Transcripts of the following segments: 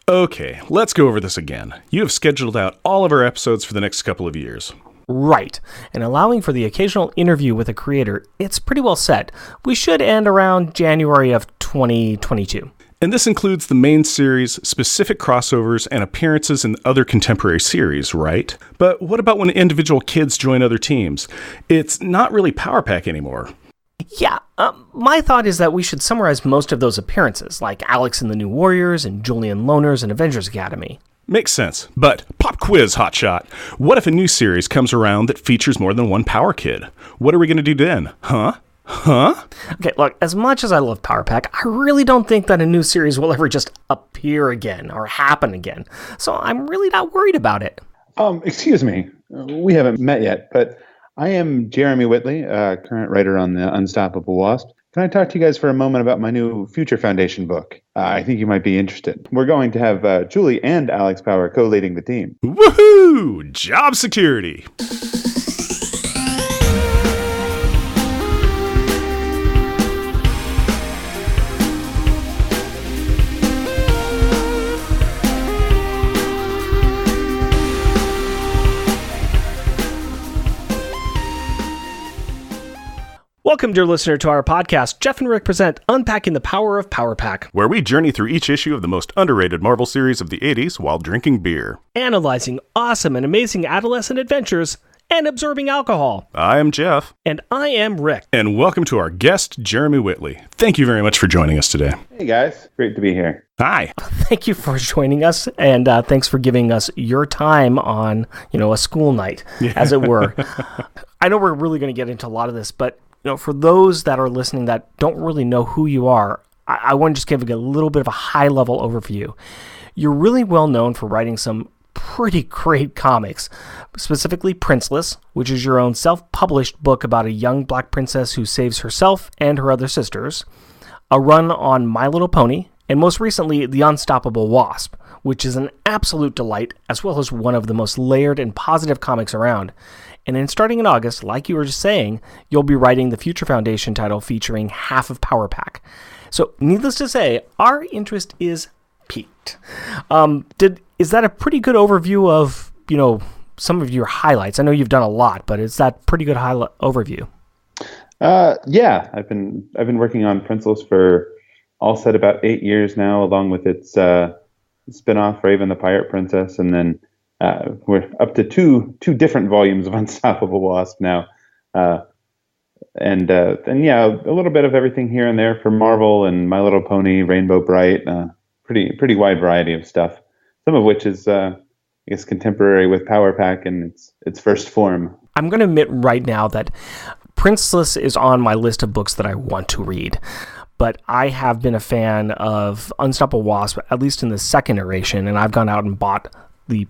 Okay, let's go over this again. You have scheduled out all of our episodes for the next couple of years. Right, and allowing for the occasional interview with a creator, it's pretty well set. We should end around January of 2022. And this includes the main series, specific crossovers, and appearances in other contemporary series, right? But what about when individual kids join other teams? It's not really Power Pack anymore. Yeah, my thought is that we should summarize most of those appearances, like Alex in the New Warriors and Julian Loners in Avengers Academy. Makes sense, but pop quiz, hotshot. What if a new series comes around that features more than one Power Kid? What are we going to do then? Huh? Okay, look, as much as I love Power Pack, I really don't think that a new series will ever just appear again or happen again. So I'm really not worried about it. Excuse me. We haven't met yet, but I am Jeremy Whitley, current writer on the Unstoppable Wasp. Can I talk to you guys for a moment about my new Future Foundation book? I think you might be interested. We're going to have Julie and Alex Power co-leading the team. Woohoo! Job security! Welcome, dear listener, to our podcast. Jeff and Rick present Unpacking the Power of Power Pack, where we journey through each issue of the most underrated Marvel series of the 80s while drinking beer, analyzing awesome and amazing adolescent adventures, and absorbing alcohol. I am Jeff. And I am Rick. And welcome to our guest, Jeremy Whitley. Thank you very much for joining us today. Hey, guys. Great to be here. Hi. Thank you for joining us, and thanks for giving us your time on, a school night, as it were. I know we're really going to get into a lot of this, but for those that are listening that don't really know who you are, I want to just give a little bit of a high-level overview. You're really well known for writing some pretty great comics, specifically Princeless, which is your own self-published book about a young black princess who saves herself and her other sisters, a run on My Little Pony, and most recently, The Unstoppable Wasp, which is an absolute delight, as well as one of the most layered and positive comics around. And then starting in August, like you were just saying, you'll be writing the Future Foundation title featuring half of Power Pack. So, needless to say, our interest is piqued. Is that a pretty good overview of, some of your highlights? I know you've done a lot, but is that pretty good overview? Yeah, I've been working on Princeless for all set about 8 years now, along with its spin-off Raven the Pirate Princess, and then we're up to two different volumes of Unstoppable Wasp now, and yeah, a little bit of everything here and there for Marvel and My Little Pony, Rainbow Bright, pretty wide variety of stuff. Some of which is, I guess, contemporary with Power Pack in its first form. I'm going to admit right now that Princeless is on my list of books that I want to read. But I have been a fan of Unstoppable Wasp, at least in the second iteration, and I've gone out and bought the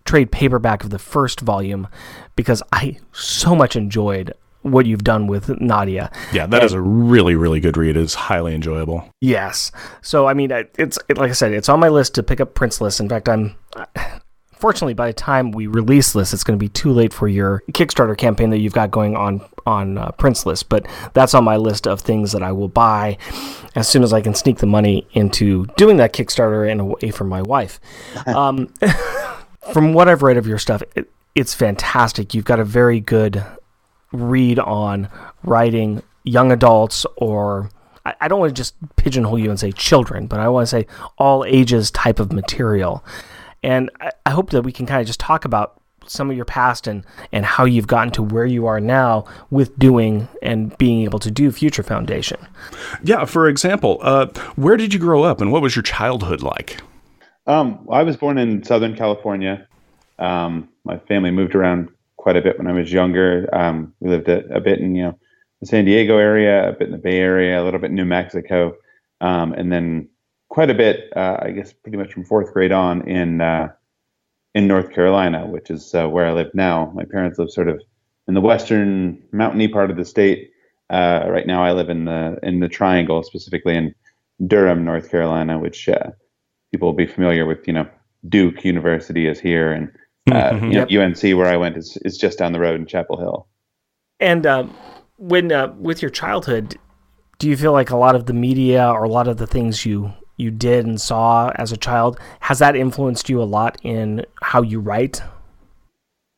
trade paperback of the first volume because I so much enjoyed what you've done with Nadia. Yeah, that is a really, really good read. It's highly enjoyable. Yes. So, I mean, it's like I said, it's on my list to pick up Princeless. In fact, fortunately, by the time we release this, it's going to be too late for your Kickstarter campaign that you've got going on Princeless. But that's on my list of things that I will buy as soon as I can sneak the money into doing that Kickstarter and away from my wife. From what I've read of your stuff, it's fantastic. You've got a very good read on writing young adults, or I don't want to just pigeonhole you and say children, but I want to say all ages type of material. And I hope that we can kind of just talk about some of your past and how you've gotten to where you are now with doing and being able to do Future Foundation. Yeah, for example, where did you grow up and what was your childhood like? I was born in Southern California. My family moved around quite a bit when I was younger. We lived a bit in the San Diego area, a bit in the Bay Area, a little bit in New Mexico, and then quite a bit, I guess, pretty much from fourth grade on in North Carolina, which is where I live now. My parents live sort of in the western mountainy part of the state. Right now, I live in the Triangle, specifically in Durham, North Carolina, which people will be familiar with. Duke University is here, and UNC, where I went, is just down the road in Chapel Hill. And when with your childhood, do you feel like a lot of the media or a lot of the things you you did and saw as a child, has that influenced you a lot in how you write?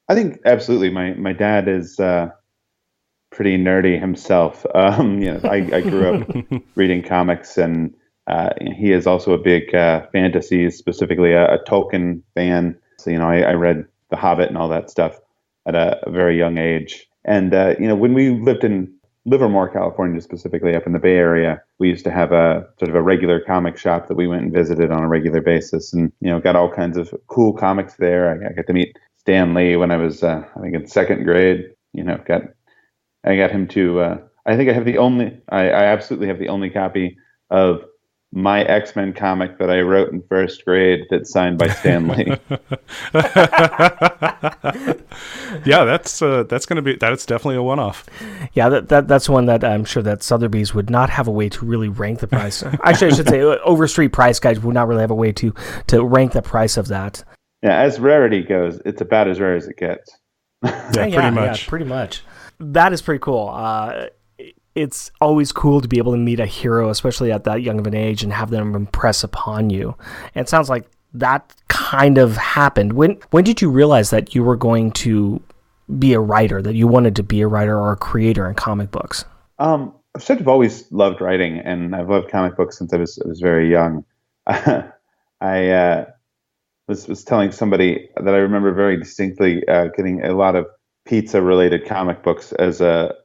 I think absolutely. My dad is pretty nerdy himself. I grew up reading comics, and he is also a big fantasy, specifically a Tolkien fan. So I read The Hobbit and all that stuff at a very young age. And when we lived in Livermore, California, specifically up in the Bay Area, we used to have a sort of a regular comic shop that we went and visited on a regular basis, and got all kinds of cool comics there. I got to meet Stan Lee when I was, I think, in second grade. I got him to. I think I absolutely have the only copy of my X-Men comic that I wrote in first grade that's signed by Stan Lee. Yeah, that's definitely a one-off. Yeah, that's one that I'm sure that Sotheby's would not have a way to really rank the price. Actually, I should say Overstreet price guys would not really have a way to rank the price of that. Yeah, as rarity goes, it's about as rare as it gets. Pretty much. Yeah, pretty much. That is pretty cool. It's always cool to be able to meet a hero, especially at that young of an age, and have them impress upon you. And it sounds like that kind of happened. When did you realize that you were going to be a writer, that you wanted to be a writer or a creator in comic books? I've sort of always loved writing, and I've loved comic books since I was very young. I was telling somebody that I remember very distinctly getting a lot of pizza-related comic books as a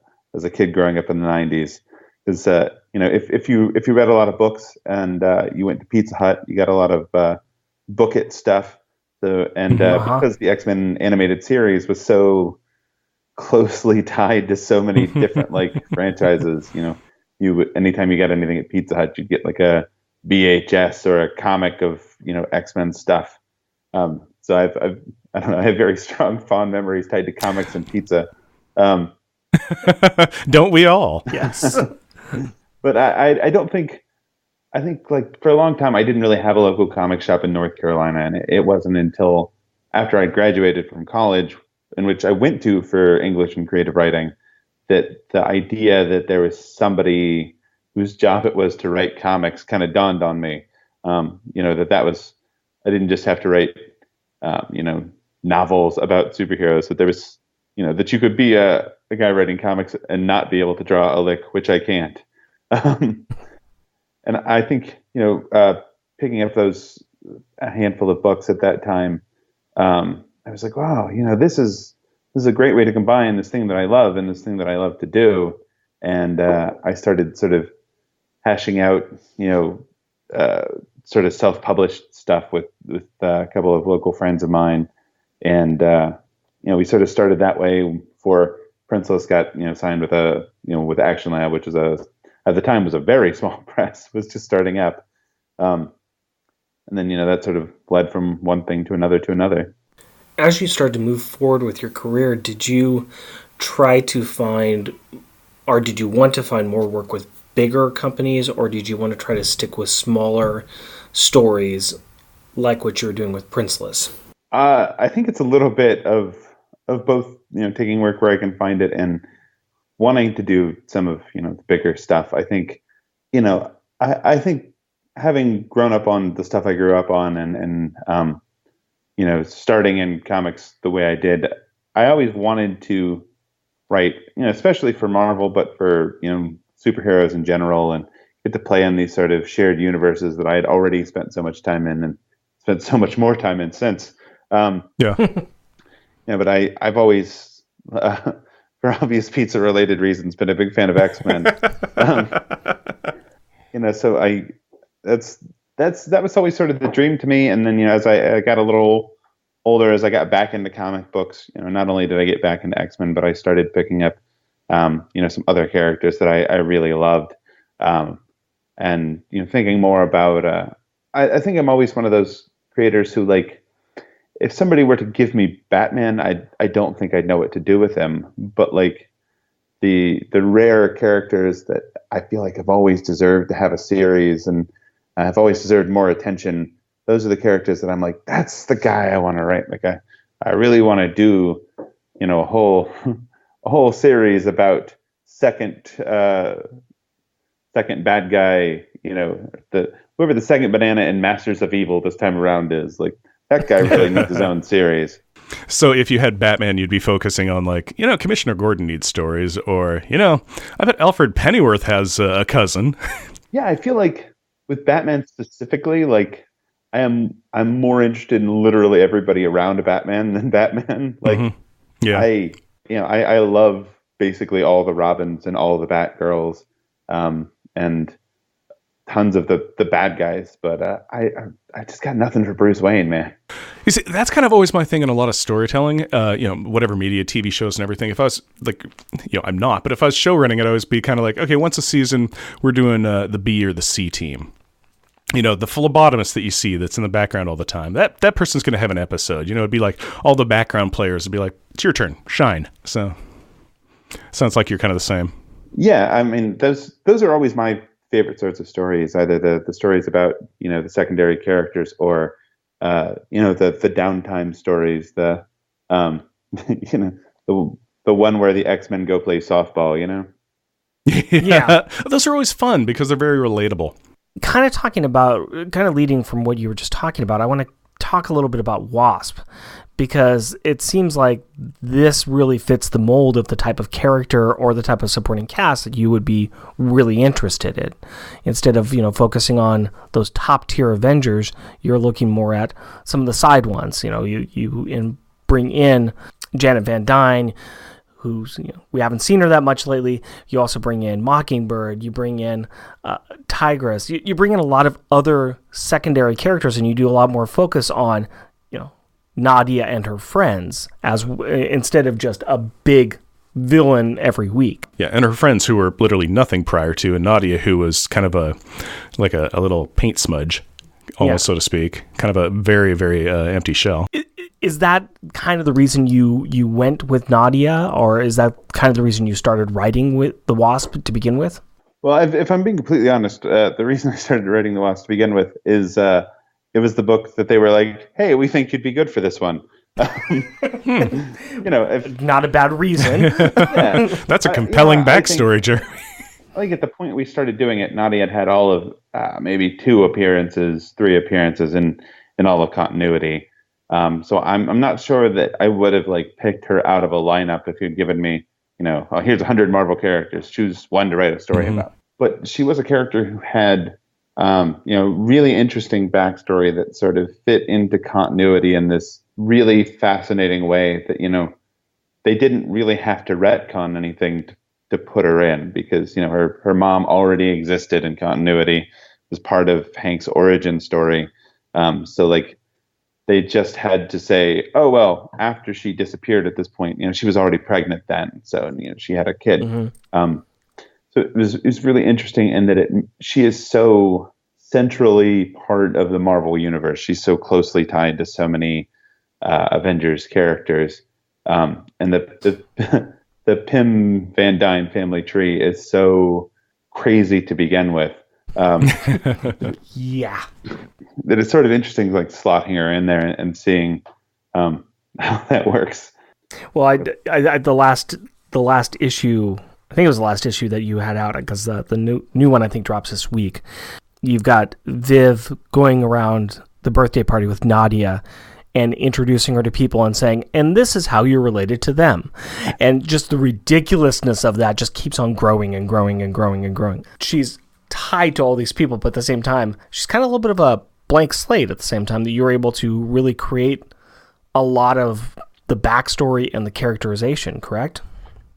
kid growing up in the 90s. Because if you read a lot of books and you went to Pizza Hut, you got a lot of Book It stuff. Because the X-Men animated series was so closely tied to so many different franchises, anytime you got anything at Pizza Hut, you'd get like a VHS or a comic of X-Men stuff. So I don't know, I have very strong fond memories tied to comics and pizza. Don't we all? Yes. But I think for a long time I didn't really have a local comic shop in North Carolina, and it wasn't until after I graduated from college, in which I went to for English and creative writing, that the idea that there was somebody whose job it was to write comics kind of dawned on me. That was, I didn't just have to write novels about superheroes, that there was that you could be a guy writing comics and not be able to draw a lick, which I can't. And I think, picking up a handful of books at that time, I was like, wow, this is a great way to combine this thing that I love and this thing that I love to do. And I started sort of hashing out, sort of self-published stuff with a couple of local friends of mine. And, we sort of started that way before Princeless got, signed with with Action Lab, which is at the time was a very small press, was just starting up. And then, that sort of led from one thing to another. As you started to move forward with your career, did you try to find, or did you want to find more work with bigger companies, or did you want to try to stick with smaller stories like what you were doing with Princeless? I think it's a little bit of both, taking work where I can find it and wanting to do some of, the bigger stuff. I think, I think having grown up on the stuff I grew up on and starting in comics the way I did, I always wanted to write, especially for Marvel, but for, superheroes in general, and get to play in these sort of shared universes that I had already spent so much time in and spent so much more time in since. But I've always, for obvious pizza-related reasons, been a big fan of X-Men. So that was always sort of the dream to me. And then, as I got a little older, as I got back into comic books, not only did I get back into X-Men, but I started picking up, some other characters that I really loved. And, thinking more about, I think I'm always one of those creators who, if somebody were to give me Batman, I don't think I'd know what to do with him. But the rare characters that I feel like have always deserved to have a series and have always deserved more attention, those are the characters that I'm like, that's the guy I want to write. I really want to do, a whole series about second bad guy, whoever the second banana in Masters of Evil this time around is. Like, that guy really needs his own series. So if you had Batman, you'd be focusing on like, Commissioner Gordon needs stories, or, I bet Alfred Pennyworth has a cousin. Yeah, I feel like with Batman specifically, like I'm more interested in literally everybody around Batman than Batman. Like, yeah, I love basically all the Robins and all the Batgirls, and tons of the bad guys, but I just got nothing for Bruce Wayne, man. You see, that's kind of always my thing in a lot of storytelling, whatever media, TV shows and everything. If I was like, I'm not, but if I was show running, I'd always be kind of like, okay, once a season, we're doing the B or the C team. The phlebotomist that you see that's in the background all the time, that person's going to have an episode. It'd be like all the background players would be like, it's your turn, shine. So sounds like you're kind of the same. Yeah, I mean, those are always my favorite sorts of stories, either the stories about, the secondary characters, or the downtime stories, the one where the X-Men go play softball, Yeah. Those are always fun because they're very relatable. Kind of leading from what you were just talking about, I want to talk a little bit about Wasp, because it seems like this really fits the mold of the type of character or the type of supporting cast that you would be really interested in. Instead of, focusing on those top tier Avengers, you're looking more at some of the side ones. You bring in Janet Van Dyne, who's, we haven't seen her that much lately. You also bring in Mockingbird, you bring in Tigress, you bring in a lot of other secondary characters, and you do a lot more focus on, Nadia and her friends, instead of just a big villain every week. Yeah, and her friends who were literally nothing prior to, and Nadia, who was kind of a little paint smudge, almost, so to speak, kind of a very, very empty shell. Is that kind of the reason you went with Nadia, or is that kind of the reason you started writing with the Wasp to begin with? Well, if I'm being completely honest, the reason I started writing the Wasp to begin with is it was the book that they were like, "Hey, we think you'd be good for this one." Not a bad reason. Yeah. That's a compelling backstory, Jeremy. I think at the point we started doing it, Nadia had all of maybe 3 appearances in all of continuity. So I'm not sure that I would have picked her out of a lineup if you'd given me, here's 100 Marvel characters, choose one to write a story about. But she was a character who had, really interesting backstory that sort of fit into continuity in this really fascinating way that, they didn't really have to retcon anything to put her in, because, her mom already existed in continuity, was part of Hank's origin story. They just had to say, oh, well, after she disappeared at this point, she was already pregnant then. So, she had a kid. So it was really interesting in that she is so centrally part of the Marvel universe. She's so closely tied to so many Avengers characters. And the Pym Van Dyne family tree is so crazy to begin with. Yeah. That it's sort of interesting, slotting her in there and seeing how that works. Well, I the last issue, I think it was the last issue that you had out, because the new one I think drops this week. You've got Viv going around the birthday party with Nadia and introducing her to people and saying, and this is how you're related to them. And just the ridiculousness of that just keeps on growing and growing and growing and growing. She's tied to all these people, but at the same time, she's kind of a little bit of a blank slate at the same time, that you're able to really create a lot of the backstory and the characterization, correct?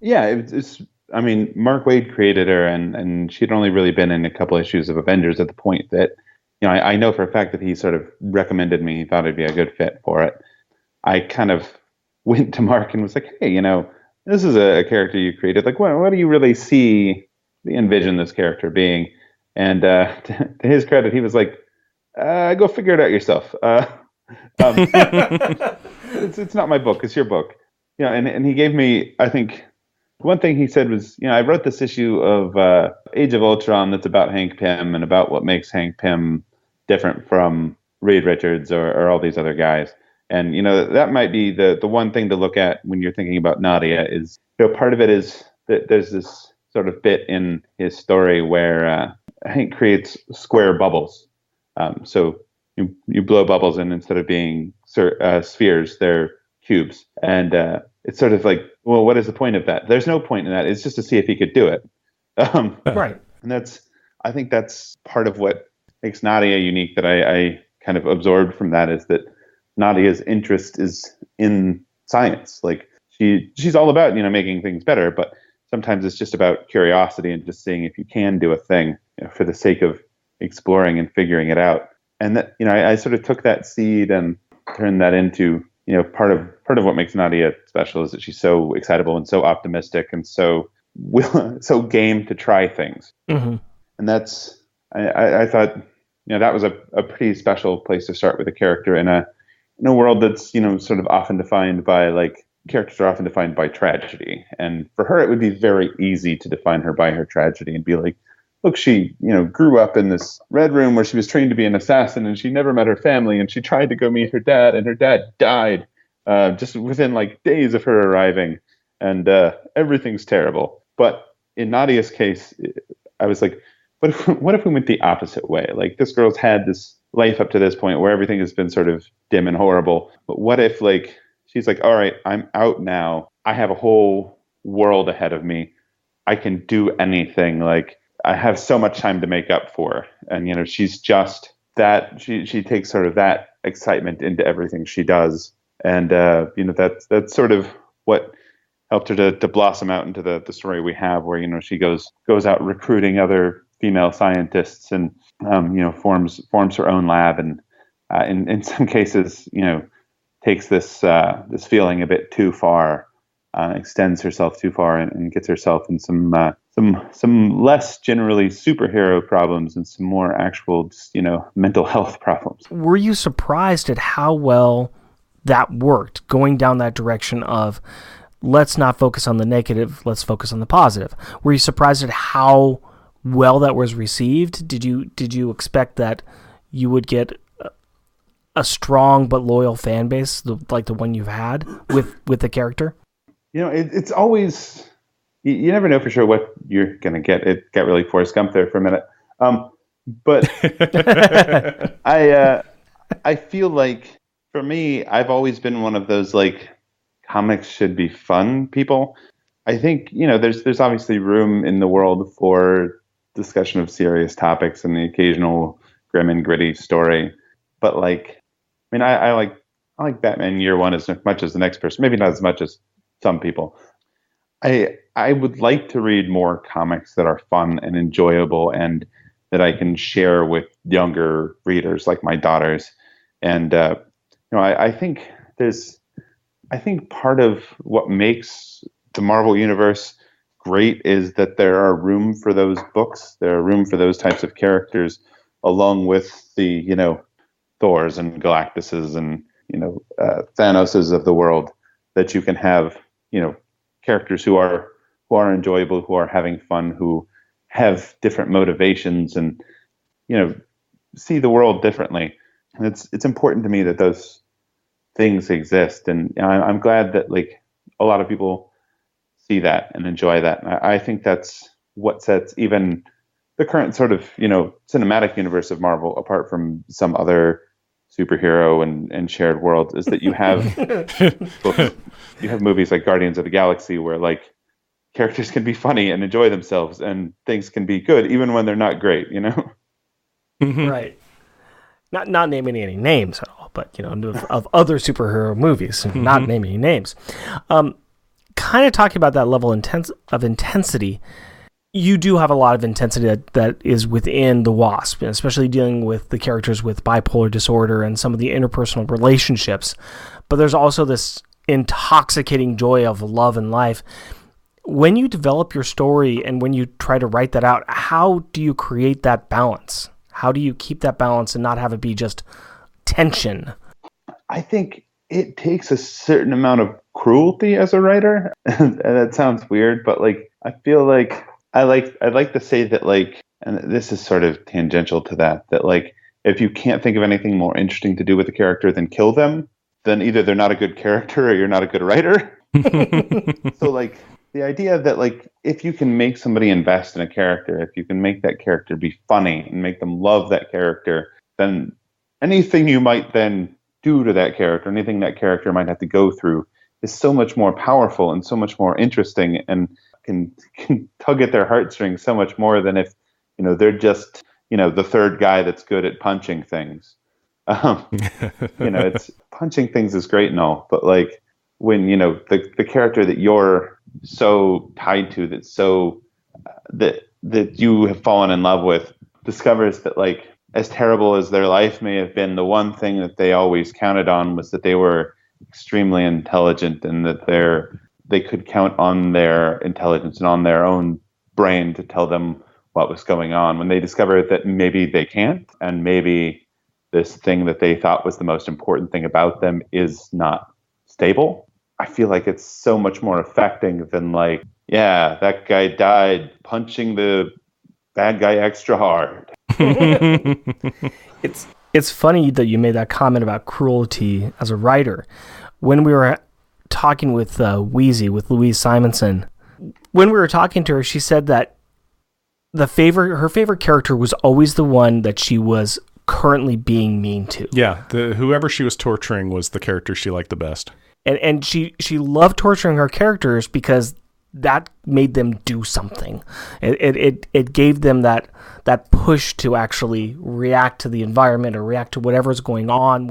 Yeah, it's I mean, Mark Waid created her, and she'd only really been in a couple issues of Avengers at the point that, I know for a fact that he sort of recommended me. He thought I'd be a good fit for it. I kind of went to Mark and was like, hey, this is a character you created. What do you really envision this character being? And to his credit, he was like, go figure it out yourself. It's not my book. It's your book. And he gave me, I think, one thing he said was, I wrote this issue of Age of Ultron that's about Hank Pym and about what makes Hank Pym different from Reed Richards or all these other guys. And, that might be the one thing to look at when you're thinking about Nadia is, part of it is that there's this sort of bit in his story where Hank creates square bubbles. So you blow bubbles, and instead of being spheres, they're cubes. And it's sort of like, well, what is the point of that? There's no point in that. It's just to see if he could do it. Right. And I think that's part of what makes Nadia unique, that I kind of absorbed from that, is that Nadia's interest is in science. Like she's all about, making things better, but sometimes it's just about curiosity and just seeing if you can do a thing, for the sake of exploring and figuring it out. And that, I sort of took that seed and turned that into, part of what makes Nadia special is that she's so excitable and so optimistic and so game to try things. Mm-hmm. And that's, I thought, that was a pretty special place to start with a character in a world that's, sort of often defined by, like, characters are often defined by tragedy. And for her, it would be very easy to define her by her tragedy and be like, look, she, grew up in this red room where she was trained to be an assassin, and she never met her family, and she tried to go meet her dad, and her dad died just within, like, days of her arriving, and everything's terrible. But in Nadia's case, I was like, what if we went the opposite way? Like, this girl's had this life up to this point where everything has been sort of dim and horrible. But what if, like, she's like, all right, I'm out now. I have a whole world ahead of me. I can do anything. Like, I have so much time to make up for. And, she's just that, she takes sort of that excitement into everything she does. And, that's sort of what helped her to blossom out into the story we have, where, she goes out recruiting other female scientists and, forms her own lab. And in some cases, takes this feeling a bit too far, extends herself too far, and gets herself in some less generally superhero problems and some more actual, mental health problems. Were you surprised at how well that worked, going down that direction of let's not focus on the negative, let's focus on the positive? Were you surprised at how well that was received? Did you expect that you would get a strong but loyal fan base like the one you've had with the character? It's always, you never know for sure what you're going to get. It got really Forrest Gump there for a minute. But I feel like, for me, I've always been one of those, like, comics should be fun people. I think, there's obviously room in the world for discussion of serious topics and the occasional grim and gritty story. But, like, I mean, I like Batman Year One as much as the next person. Maybe not as much as some people. I would like to read more comics that are fun and enjoyable and that I can share with younger readers, like my daughters. And I think part of what makes the Marvel Universe great is that there are room for those books. There are room for those types of characters, along with the, Thors and Galactuses and, Thanoses of the world, that you can have, characters who are enjoyable, who are having fun, who have different motivations and, see the world differently. And it's important to me that those things exist. And I'm glad that, like, a lot of people see that and enjoy that. And I think that's what sets even the current sort of, cinematic universe of Marvel apart from some other superhero and shared world, is that you have you have movies like Guardians of the Galaxy where, like, characters can be funny and enjoy themselves and things can be good even when they're not great, Mm-hmm. Right. Not naming any names at all, but of other superhero movies, Mm-hmm. not naming any names. Kind of talking about that level of intensity. You do have a lot of intensity that is within the Wasp, especially dealing with the characters with bipolar disorder and some of the interpersonal relationships. But there's also this intoxicating joy of love and life. When you develop your story and when you try to write that out, how do you create that balance? How do you keep that balance and not have it be just tension? I think it takes a certain amount of cruelty as a writer. And that sounds weird, but, like, I feel like I'd like to say that, like, and this is sort of tangential to that, like, if you can't think of anything more interesting to do with a character than kill them, then either they're not a good character or you're not a good writer. So, like, the idea that, like, if you can make somebody invest in a character, if you can make that character be funny and make them love that character, then anything you might then do to that character, anything that character might have to go through, is so much more powerful and so much more interesting, and can tug at their heartstrings so much more than if they're just the third guy that's good at punching things. It's punching things is great and all, but like when the character that you're so tied to, that's so that you have fallen in love with, discovers that, like, as terrible as their life may have been, the one thing that they always counted on was that they were extremely intelligent, and that they could count on their intelligence and on their own brain to tell them what was going on. When they discovered that maybe they can't, and maybe this thing that they thought was the most important thing about them is not stable, I feel like it's so much more affecting than like, yeah, that guy died punching the bad guy extra hard. It's funny that you made that comment about cruelty as a writer. When we were talking with Wheezy, with Louise Simonson, when we were talking to her, she said that her favorite character was always the one that she was currently being mean to. Yeah, whoever she was torturing was the character she liked the best. And she loved torturing her characters because that made them do something. It gave them that push to actually react to the environment or react to whatever's going on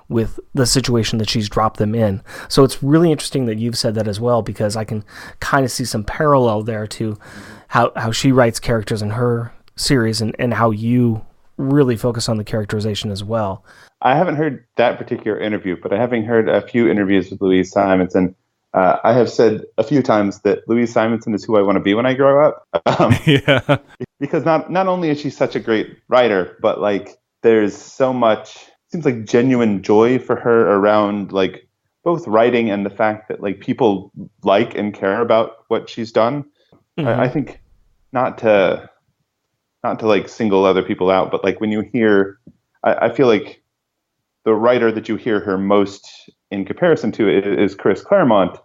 with the situation that she's dropped them in. So it's really interesting that you've said that as well, because I can kind of see some parallel there to how she writes characters in her series, and how you really focus on the characterization as well. I haven't heard that particular interview, but I have heard a few interviews with Louise Simonson. I have said a few times that Louise Simonson is who I want to be when I grow up. Yeah. Because not only is she such a great writer, but like there's so much, seems like genuine joy for her around like both writing and the fact that like people like and care about what she's done. Mm-hmm. I think not to like single other people out, but like when you hear, I feel like the writer that you hear her most in comparison to is Chris Claremont.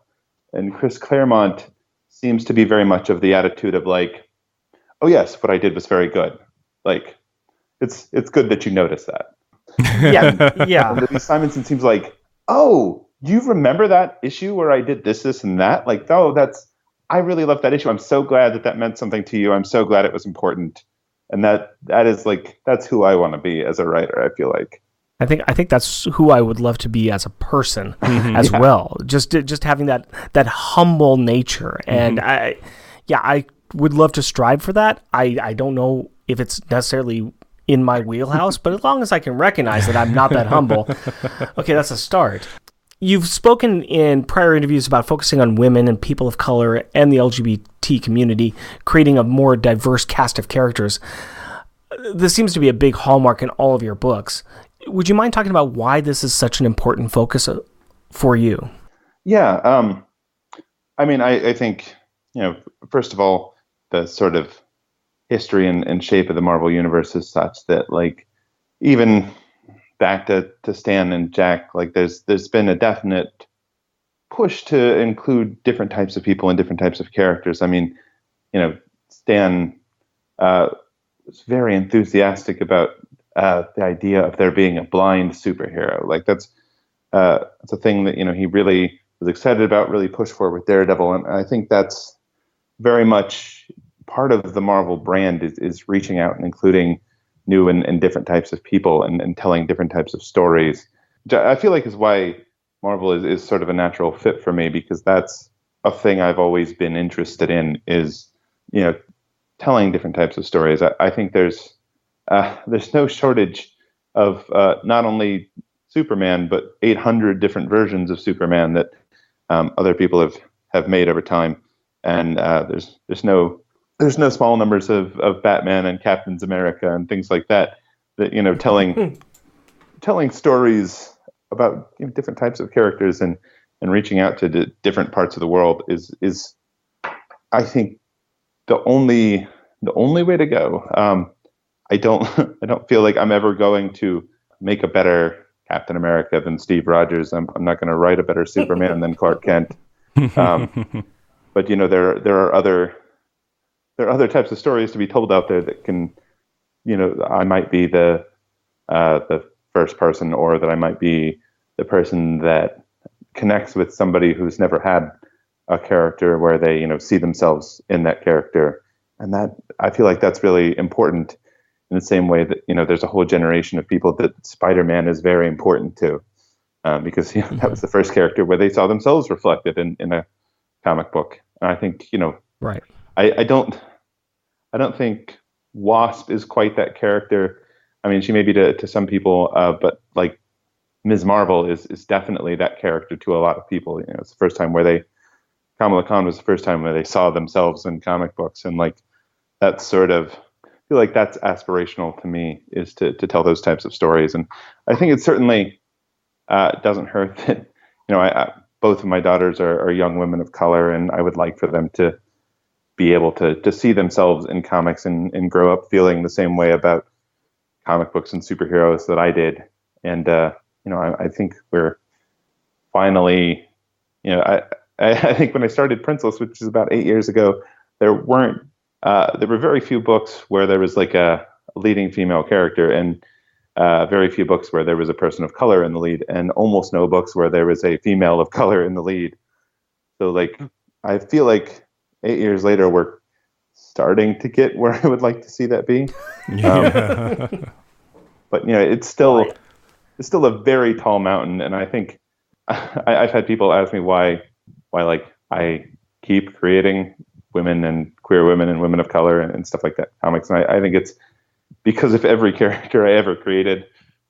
And Chris Claremont seems to be very much of the attitude of like, oh yes, what I did was very good. Like, it's good that you noticed that. Yeah. And Louise Simonson seems like, oh, you remember that issue where I did this, and that? Like, oh, I really love that issue. I'm so glad that meant something to you. I'm so glad it was important. And that is like, that's who I want to be as a writer, I feel like. I think that's who I would love to be as a person as well. Just having that humble nature. And I would love to strive for that. I don't know if it's necessarily in my wheelhouse, but as long as I can recognize that I'm not that humble, okay, that's a start. You've spoken in prior interviews about focusing on women and people of color and the LGBT community, creating a more diverse cast of characters. This seems to be a big hallmark in all of your books. Would you mind talking about why this is such an important focus for you? Yeah. I mean, I think, first of all, the sort of history and shape of the Marvel Universe is such that, like, even back to Stan and Jack, like, there's been a definite push to include different types of people and different types of characters. I mean, Stan was very enthusiastic about the idea of there being a blind superhero. Like that's a thing that he really was excited about, really pushed for with Daredevil, and I think that's very much part of the Marvel brand is reaching out and including new and different types of people and telling different types of stories. I feel like is why Marvel is sort of a natural fit for me, because that's a thing I've always been interested in, is telling different types of stories. I think there's no shortage of not only Superman, but 800 different versions of Superman that other people have made over time, and there's no small numbers of Batman and Captains America and things like that. That telling stories about different types of characters and reaching out to different parts of the world is I think the only way to go. I don't feel like I'm ever going to make a better Captain America than Steve Rogers. I'm not going to write a better Superman than Clark Kent. But there are other types of stories to be told out there that can, I might be the the first person, or that I might be the person that connects with somebody who's never had a character where they, see themselves in that character. And that, I feel like that's really important in the same way that, there's a whole generation of people that Spider-Man is very important to, because that was the first character where they saw themselves reflected in a comic book. And I think, right. I don't think Wasp is quite that character. I mean, she may be to some people, but like Ms. Marvel is definitely that character to a lot of people. It's the first time where Kamala Khan was the first time where they saw themselves in comic books, and like that's sort of, I feel like that's aspirational to me, is to tell those types of stories. And I think it certainly doesn't hurt that both of my daughters are young women of color, and I would like for them to be able to see themselves in comics and grow up feeling the same way about comic books and superheroes that I did. And I think we're finally, I think when I started Princeless, which is about 8 years ago, there were very few books where there was like a leading female character, and very few books where there was a person of color in the lead, and almost no books where there was a female of color in the lead. So like, I feel like 8 years later, we're starting to get where I would like to see that be. Yeah. But it's still a very tall mountain, and I think I've had people ask me why like I keep creating women and queer women and women of color and stuff like that comics, and I think it's because if every character I ever created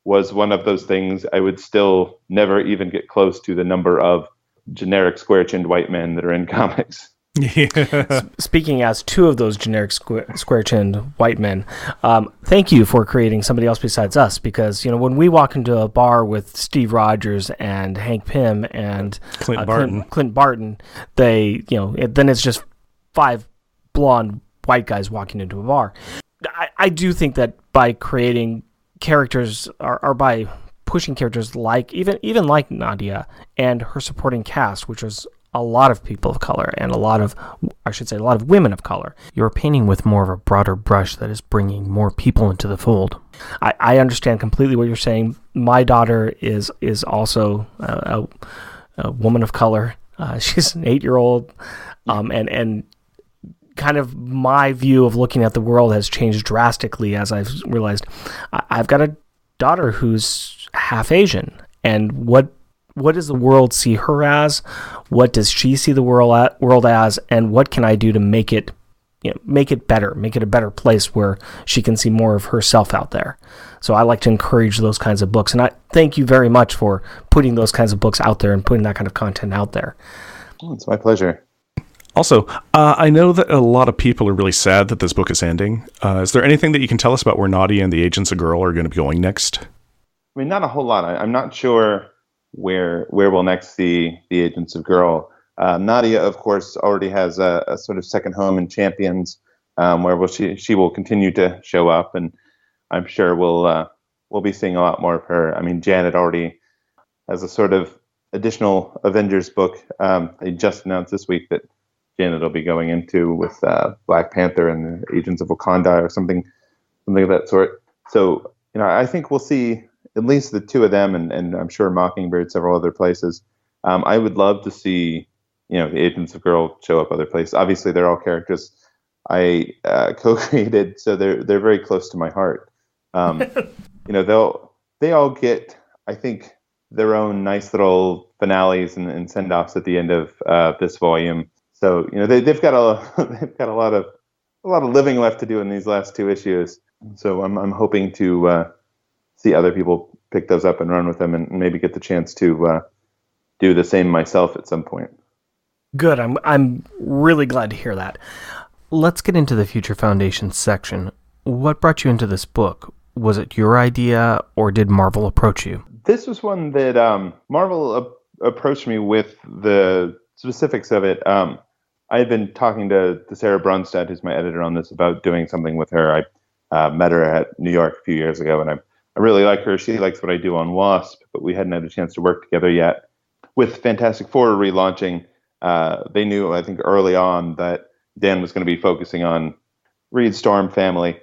was one of those things, I would still never even get close to the number of generic square-chinned white men that are in comics. Yeah. Speaking as two of those generic square-chinned white men, thank you for creating somebody else besides us, because when we walk into a bar with Steve Rogers and Hank Pym and Clint Barton, they then it's just 5 blonde white guys walking into a bar. I do think that by creating characters or by pushing characters like even like Nadia and her supporting cast, which was a lot of people of color and a lot of women of color. You're painting with more of a broader brush that is bringing more people into the fold. I understand completely what you're saying. My daughter is also a woman of color. She's an 8-year-old, and kind of my view of looking at the world has changed drastically as I've realized I've got a daughter who's half Asian, and what does the world see her as? What does she see the world as? And what can I do to make it better, make it a better place where she can see more of herself out there? So I like to encourage those kinds of books, and I thank you very much for putting those kinds of books out there and putting that kind of content out there. Oh, it's my pleasure. Also, I know that a lot of people are really sad that this book is ending. Is there anything that you can tell us about where Nadia and the Agents of Girl are going to be going next? I mean, not a whole lot. I'm not sure where we'll next see the Agents of Girl. Nadia, of course, already has a sort of second home in Champions, where she will continue to show up, and I'm sure we'll be seeing a lot more of her. I mean, Janet already has a sort of additional Avengers book. They just announced this week that Janet will be going into with Black Panther and the Agents of Wakanda or something of that sort. So, I think we'll see at least the two of them, and I'm sure Mockingbird, several other places. I would love to see, the Agents of Girl show up other places. Obviously, they're all characters I co-created, so they're very close to my heart. They all get, I think, their own nice little finales and send-offs at the end of this volume. So they've got a lot of living left to do in these last 2 issues. So I'm hoping to see other people pick those up and run with them, and maybe get the chance to do the same myself at some point. Good. I'm really glad to hear that. Let's get into the Future Foundation section. What brought you into this book? Was it your idea, or did Marvel approach you? This was one that Marvel approached me with the specifics of it. I had been talking to Sarah Brunstad, who's my editor on this, about doing something with her. I met her at New York a few years ago, and I really like her. She likes what I do on Wasp, but we hadn't had a chance to work together yet. With Fantastic Four relaunching, they knew, I think, early on that Dan was going to be focusing on Richard's Storm family.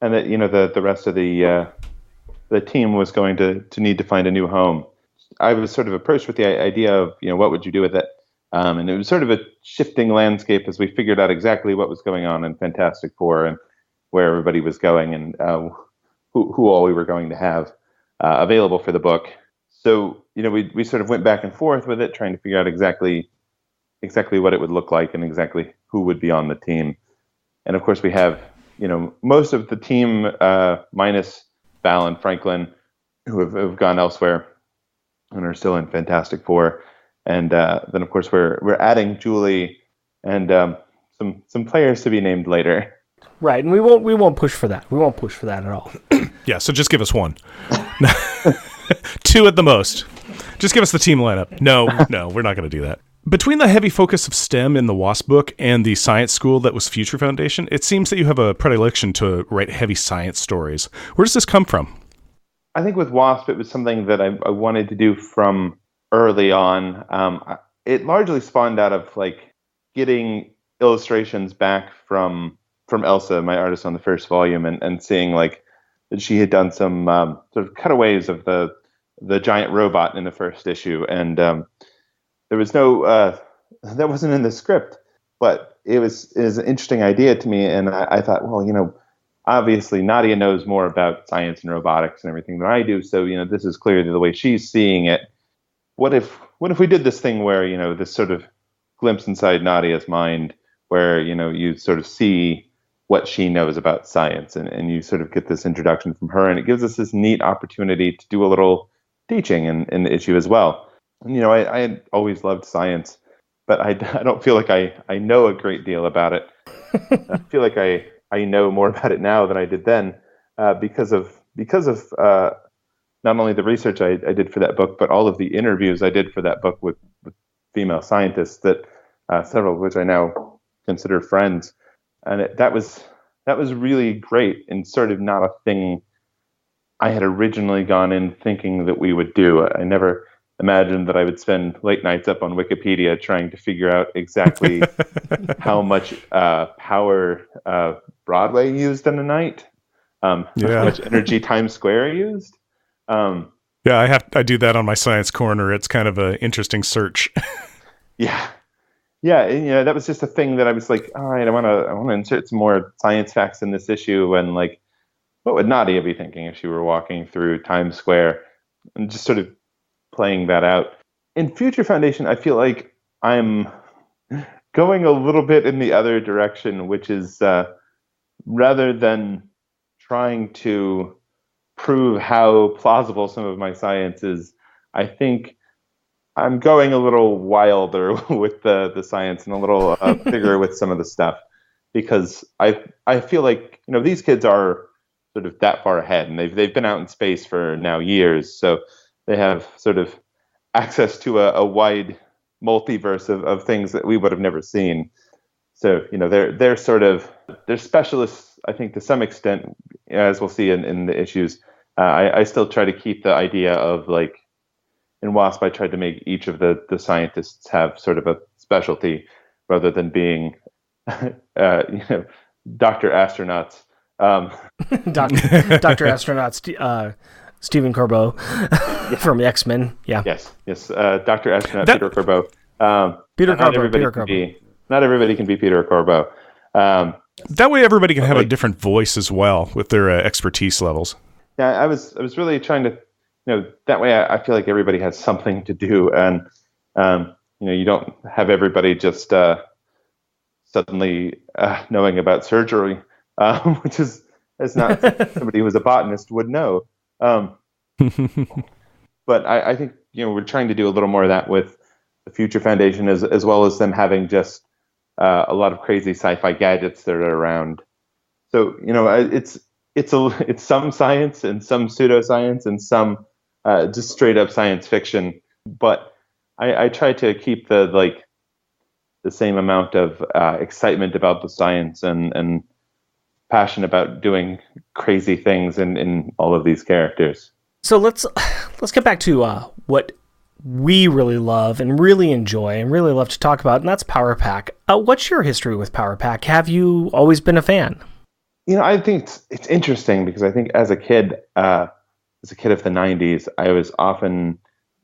and that the rest of the team was going to need to find a new home. I was sort of approached with the idea of what would you do with it, and it was sort of a shifting landscape as we figured out exactly what was going on in Fantastic Four and where everybody was going and who all we were going to have available for the book. So we sort of went back and forth with it, trying to figure out exactly what it would look like and exactly who would be on the team. And of course, we have most of the team minus Val and Franklin, who have gone elsewhere and are still in Fantastic Four. And then of course we're adding Julie and some players to be named later. Right, and we won't push for that. We won't push for that at all. Yeah, so just give us one. 2 at the most. Just give us the team lineup. No, we're not going to do that. Between the heavy focus of STEM in the Wasp book and the science school that was Future Foundation, it seems that you have a predilection to write heavy science stories. Where does this come from? I think with Wasp, it was something that I wanted to do from early on. It largely spawned out of getting illustrations back from Elsa, my artist on the first volume, and seeing that she had done some sort of cutaways of the giant robot in the first issue, and there was that wasn't in the script, but it was an interesting idea to me, and I thought, well, obviously Nadia knows more about science and robotics and everything than I do, so this is clearly the way she's seeing it. What if we did this thing where this sort of glimpse inside Nadia's mind, where you sort of see what she knows about science, and you sort of get this introduction from her, and it gives us this neat opportunity to do a little teaching in the issue as well. And, I had always loved science, but I don't feel like I know a great deal about it. I feel like I know more about it now than I did then, because of not only the research I did for that book, but all of the interviews I did for that book with female scientists, that several of which I now consider friends. And that was really great, and sort of not a thing I had originally gone in thinking that we would do. I never imagined that I would spend late nights up on Wikipedia trying to figure out exactly how much power Broadway used in a night, how much energy Times Square used. Yeah, I do that on my Science Corner. It's kind of an interesting search. Yeah, and, that was just a thing that I was like, all right, I want to insert some more science facts in this issue, and what would Nadia be thinking if she were walking through Times Square, and just sort of playing that out. In Future Foundation, I feel like I'm going a little bit in the other direction, which is rather than trying to prove how plausible some of my science is, I think I'm going a little wilder with the science and a little bigger with some of the stuff, because I feel like these kids are sort of that far ahead, and they've been out in space for now years, so they have sort of access to a wide multiverse of things that we would have never seen. So they're specialists, I think, to some extent, as we'll see in the issues. I still try to keep the idea of in Wasp, I tried to make each of the scientists have sort of a specialty rather than being, Dr. Astronauts. Dr. Astronauts, Stephen Corbeau from X-Men. Yeah. Yes. Dr. Astronaut Peter Corbeau. Not everybody can be Peter Corbeau. That way, everybody can have a different voice as well with their expertise levels. Yeah, I was really trying to. That way I feel like everybody has something to do, and you don't have everybody just suddenly knowing about surgery, which is not somebody who was a botanist would know. But I think we're trying to do a little more of that with the Future Foundation, as well as them having just a lot of crazy sci-fi gadgets that are around. So it's some science and some pseudoscience and some just straight up science fiction, but I try to keep the same amount of excitement about the science and passion about doing crazy things in all of these characters. So let's get back to what we really love and really enjoy and really love to talk about, and that's Power Pack. What's your history with Power Pack? Have you always been a fan? I think it's interesting because I think as a kid of the 90s, I was often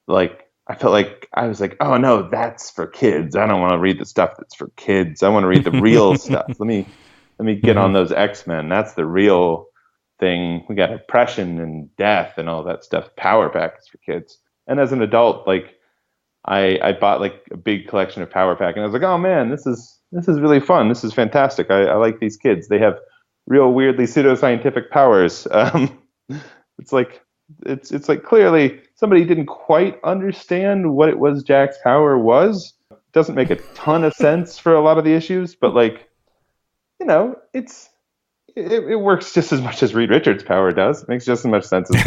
like, I felt like I was like, oh no, that's for kids. I don't want to read the stuff that's for kids. I want to read the real stuff. Let me get on those X-Men. That's the real thing. We got oppression and death and all that stuff. Power Pack is for kids. And as an adult, like I bought like a big collection of Power Pack, and I was like, oh man, this is really fun. This is fantastic. I like these kids. They have real weirdly pseudoscientific powers. It's like clearly somebody didn't quite understand what it was Jack's power was. It doesn't make a ton of sense for a lot of the issues, but like, it works just as much as Reed Richards' power does. It makes just as much sense as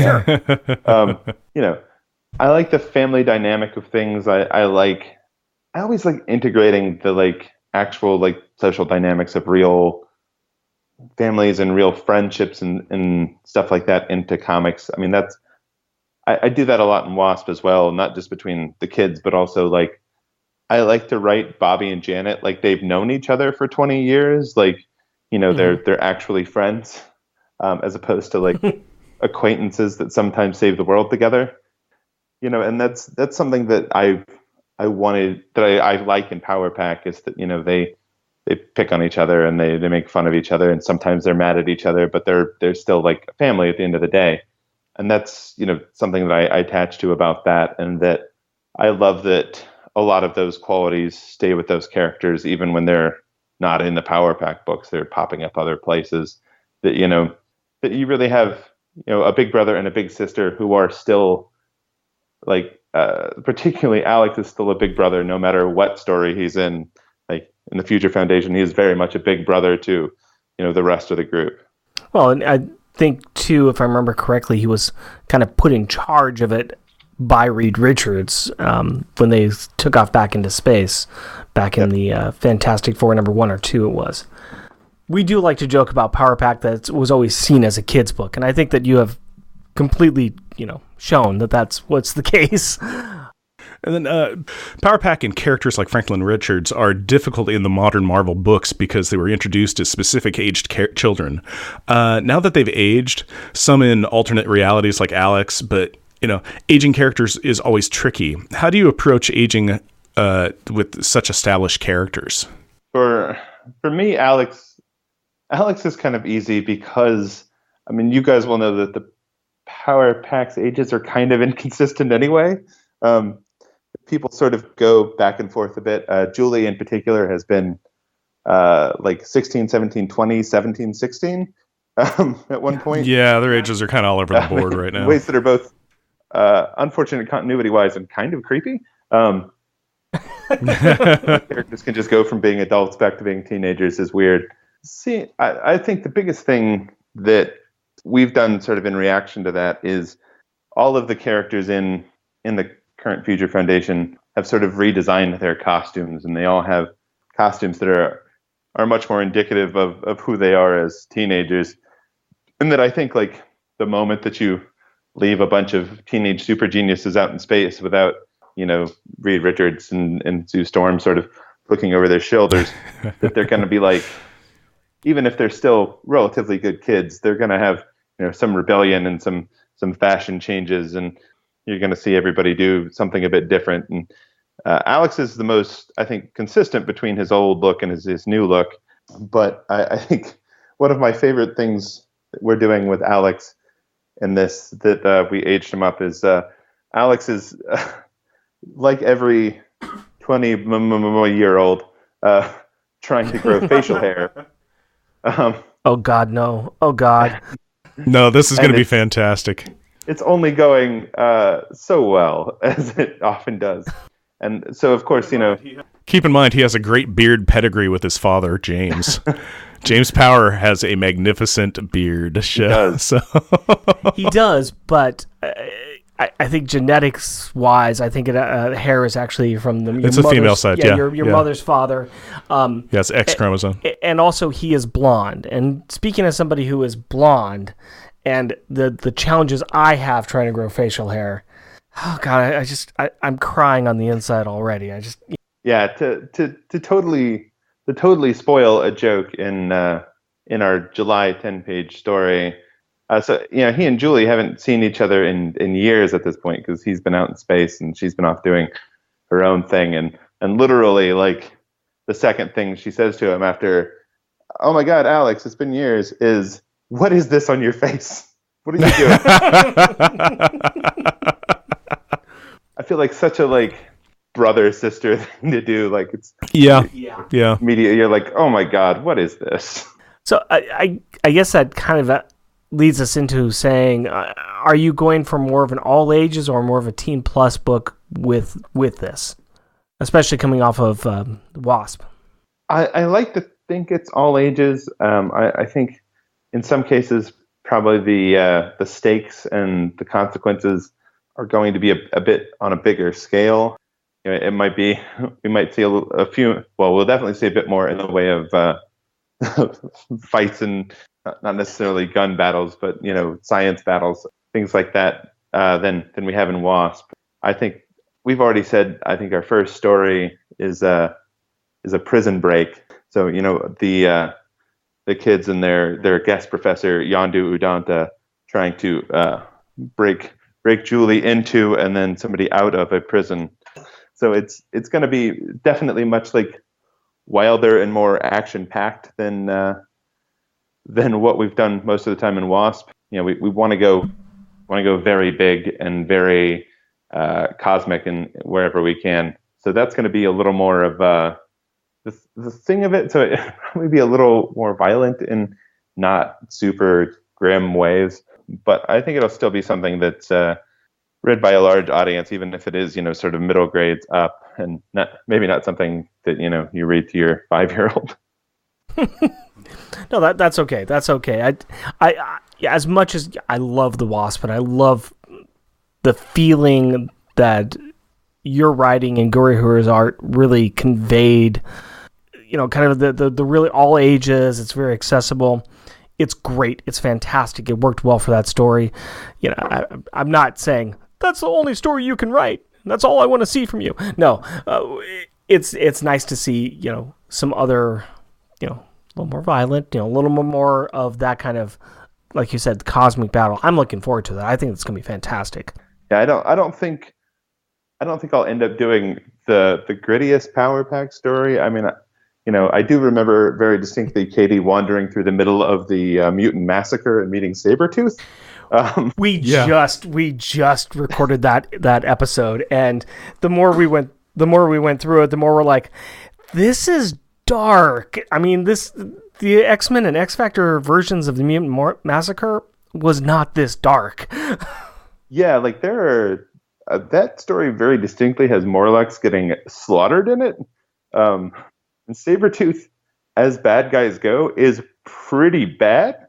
I like the family dynamic of things. I always like integrating the like actual like social dynamics of real families and real friendships and stuff like that into comics. I mean, I do that a lot in Wasp as well, not just between the kids, but also like I like to write Bobby and Janet like they've known each other for 20 years, like they're actually friends, as opposed to like acquaintances that sometimes save the world together. And that's something that I like in Power Pack is that they pick on each other and they make fun of each other, and sometimes they're mad at each other, but they're still like a family at the end of the day. And that's something that I attach to about that, and that I love that a lot of those qualities stay with those characters even when they're not in the Power Pack books. They're popping up other places. That that you really have a big brother and a big sister who are still like particularly Alex is still a big brother no matter what story he's in. Like in the Future Foundation, he is very much a big brother to the rest of the group. Well, and I think too, if I remember correctly, he was kind of put in charge of it by Reed Richards when they took off back into space back in the Fantastic Four #1 or 2 it was. We do like to joke about Power Pack that it was always seen as a kid's book, and I think that you have completely shown that that's what's the case. And then Power Pack and characters like Franklin Richards are difficult in the modern Marvel books because they were introduced as specific aged children. Now that they've aged, some in alternate realities like Alex, but aging characters is always tricky. How do you approach aging with such established characters? For me, Alex is kind of easy because you guys will know that the Power Pack's ages are kind of inconsistent anyway. People sort of go back and forth a bit. Julie in particular has been like 16, 17, 20, 17, 16 at one point. Yeah, their ages are kind of all over the board right now. Ways that are both unfortunate continuity-wise and kind of creepy. Characters can just go from being adults back to being teenagers is weird. See, I think the biggest thing that we've done sort of in reaction to that is all of the characters in the current Future Foundation have sort of redesigned their costumes, and they all have costumes that are much more indicative of who they are as teenagers. And that I think like the moment that you leave a bunch of teenage super geniuses out in space without, Reed Richards and Sue Storm sort of looking over their shoulders, that they're going to be like, even if they're still relatively good kids, they're going to have, some rebellion and some fashion changes, and you're going to see everybody do something a bit different. And Alex is the most, I think, consistent between his old look and his new look. But I think one of my favorite things that we're doing with Alex in this, that we aged him up, is Alex is like every 20-year-old trying to grow facial hair. Oh, God, no. Oh, God. No, this is going to be fantastic. It's only going so well, as it often does. And so, of course, Keep in mind, he has a great beard pedigree with his father, James. James Power has a magnificent beard. He does. So. He does, but I think genetics-wise, I think hair is actually from it's a female side, yeah. Your mother's father. Yes, X chromosome. And also, he is blonde. And speaking as somebody who is blonde, and the challenges I have trying to grow facial hair, oh God, I'm crying on the inside already. To totally spoil a joke in in our July 10-page story. So he and Julie haven't seen each other in years at this point, because he's been out in space and she's been off doing her own thing. And literally, like, the second thing she says to him after, "Oh my God, Alex, it's been years," is, "What is this on your face? What are you doing?" I feel like such a brother sister thing to do. Like, it's media. You're like, "Oh my God, what is this?" So I guess that kind of leads us into saying, are you going for more of an all ages or more of a teen plus book with this, especially coming off of Wasp? I like to think it's all ages. I think in some cases probably the stakes and the consequences are going to be a bit on a bigger scale. It might be, we might see a few. Well, we'll definitely see a bit more in the way of fights and not necessarily gun battles, but science battles, things like that, than we have in Wasp. I think we've already said, I think our first story is a prison break. So the kids and their guest professor Yondu Udonta trying to break Julie into and then somebody out of a prison. So it's going to be definitely much wilder and more action packed than what we've done most of the time in Wasp. We want to go very big and very cosmic and wherever we can. So that's going to be a little more of the thing of it. So it probably be a little more violent in not super grim ways, but I think it'll still be something that's read by a large audience, even if it is sort of middle grades up, and maybe not something that you read to your 5-year-old. No, that's okay. That's okay. I as much as I love the Wasp, and I love the feeling that your writing and Gurihuru's art really conveyed, kind of the really all ages. It's very accessible. It's great. It's fantastic. It worked well for that story. I'm not saying that's the only story you can write. That's all I want to see from you. No, it's nice to see some other a little more violent, a little more of that kind of, like you said, cosmic battle. I'm looking forward to that. I think it's going to be fantastic. Yeah, I don't think I'll end up doing the grittiest Power Pack story. I mean, I do remember very distinctly Katie wandering through the middle of the mutant massacre and meeting Sabretooth. We just recorded that episode, and the more we went through it, the more we're like, this is dark. I mean, the X-Men and X-Factor versions of the mutant massacre was not this dark. Yeah, there are that story very distinctly has Morlocks getting slaughtered in it. And Sabretooth, as bad guys go, is pretty bad.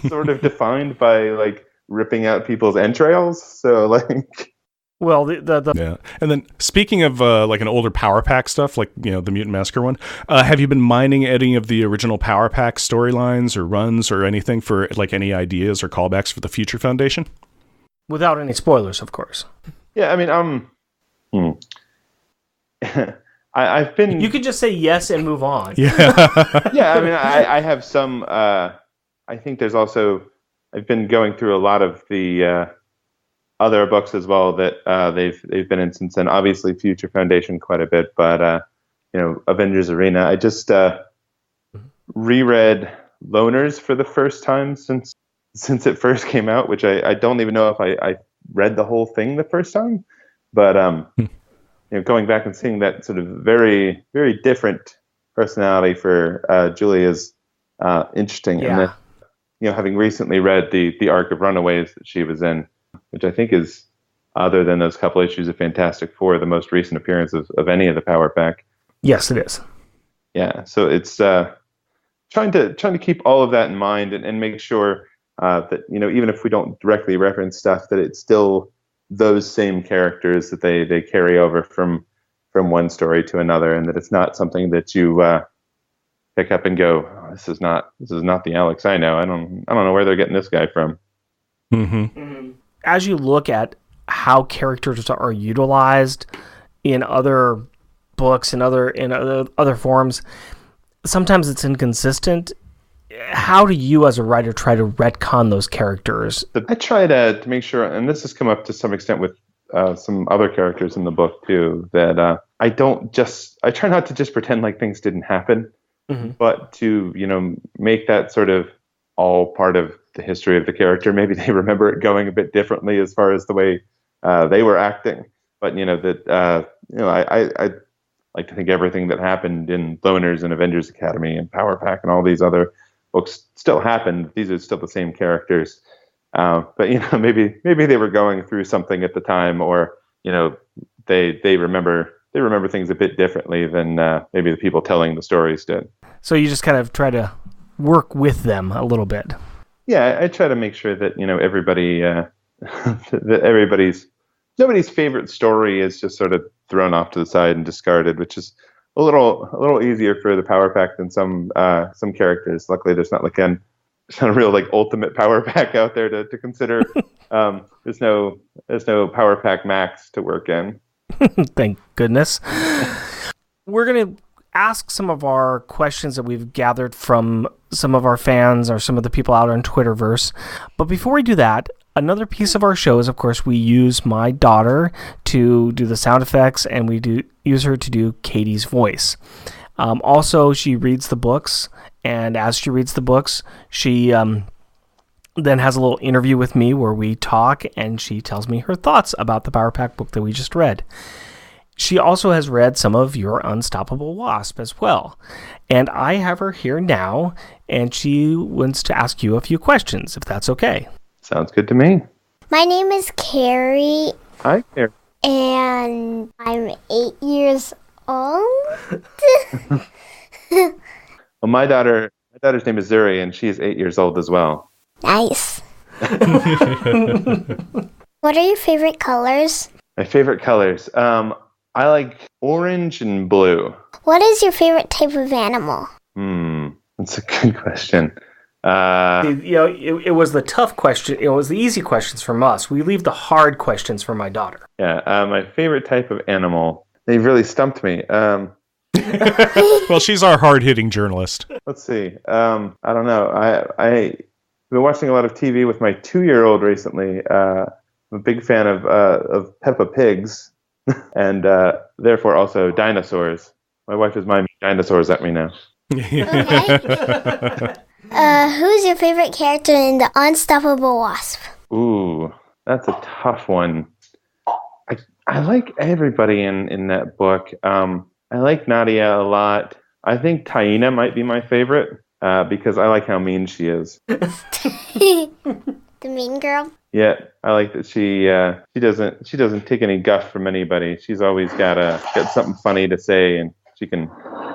Sort of defined by ripping out people's entrails. So well, the yeah. And then speaking of an older Power Pack stuff, the Mutant Massacre one, have you been mining any of the original Power Pack storylines or runs or anything for any ideas or callbacks for the Future Foundation? Without any spoilers, of course. Yeah, I mean, I've been. You could just say yes and move on. Yeah. Yeah, I mean, I have some. I think there's also. I've been going through a lot of the other books as well that they've been in since then. Obviously, Future Foundation quite a bit, but Avengers Arena. I just reread Loners for the first time since it first came out, which I don't even know if I read the whole thing the first time, but going back and seeing that sort of very, very different personality for Julie is interesting. Yeah. And then, having recently read the arc of Runaways that she was in, which I think is, other than those couple issues of Fantastic Four, the most recent appearance of any of the Power Pack. Yes, it is. Yeah, so it's trying to keep all of that in mind and make sure that even if we don't directly reference stuff, that it's still those same characters that they carry over from one story to another, and that it's not something that you pick up and go, oh, this is not the Alex I know. I don't know where they're getting this guy from. Mm-hmm. Mm-hmm. As you look at how characters are utilized in other books and other forms, sometimes it's inconsistent. How do you, as a writer, try to retcon those characters? I try to make sure, and this has come up to some extent with some other characters in the book too, that I try not to just pretend like things didn't happen, but to, make that sort of all part of the history of the character. Maybe they remember it going a bit differently as far as the way they were acting, but I like to think everything that happened in Loners and Avengers Academy and Power Pack and all these other books still happened. These are still the same characters, but maybe they were going through something at the time, or they remember things a bit differently than maybe the people telling the stories did. So you just kind of try to work with them a little bit. Yeah, I try to make sure that everybody that nobody's favorite story is just sort of thrown off to the side and discarded, which is a little easier for the Power Pack than some characters. Luckily, there's not a real ultimate Power Pack out there to consider. There's no Power Pack Max to work in. Thank goodness. We're going to ask some of our questions that we've gathered from some of our fans or some of the people out on Twitterverse. But before we do that, another piece of our show is, of course, we use my daughter to do the sound effects, and we use her to do Katie's voice. Also, she reads the books, and as she reads the books, she then has a little interview with me where we talk, and she tells me her thoughts about the Power Pack book that we just read. She also has read some of your Unstoppable Wasp as well. And I have her here now, and she wants to ask you a few questions, if that's okay. Sounds good to me. My name is Carrie. Hi, Carrie. And I'm 8 years old. Well, my daughter's name is Zuri, and she's 8 years old as well. Nice. What are your favorite colors? My favorite colors? I like orange and blue. What is your favorite type of animal? That's a good question. It was the tough question. It was the easy questions from us. We leave the hard questions for my daughter. Yeah, my favorite type of animal. They've really stumped me. Well, she's our hard-hitting journalist. Let's see. I don't know. I've been watching a lot of TV with my 2-year-old recently. I'm a big fan of Peppa Pigs, and therefore also dinosaurs. My wife is miming dinosaurs at me now. Okay. Who's your favorite character in the Unstoppable Wasp? Ooh, that's a tough one. I like everybody in that book. I like Nadia a lot. I think Taina might be my favorite because I like how mean she is. The mean girl? Yeah, I like that she doesn't take any guff from anybody. She's always got something funny to say, and she can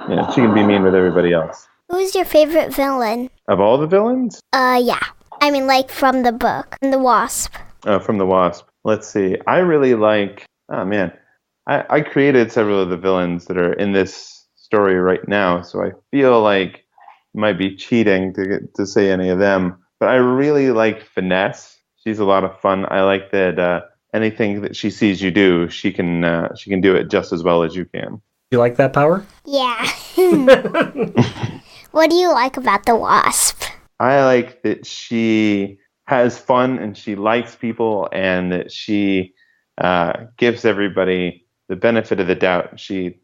be mean with everybody else. Who's your favorite villain? Of all the villains? Yeah. I mean, from the book, the Wasp. Oh, from the Wasp. Let's see. I really like. Oh man, I created several of the villains that are in this story right now, so I feel like it might be cheating to say any of them. But I really like Finesse. She's a lot of fun. I like that anything that she sees you do, she can do it just as well as you can. You like that power? Yeah. What do you like about the Wasp? I like that she has fun and she likes people, and that she gives everybody the benefit of the doubt. She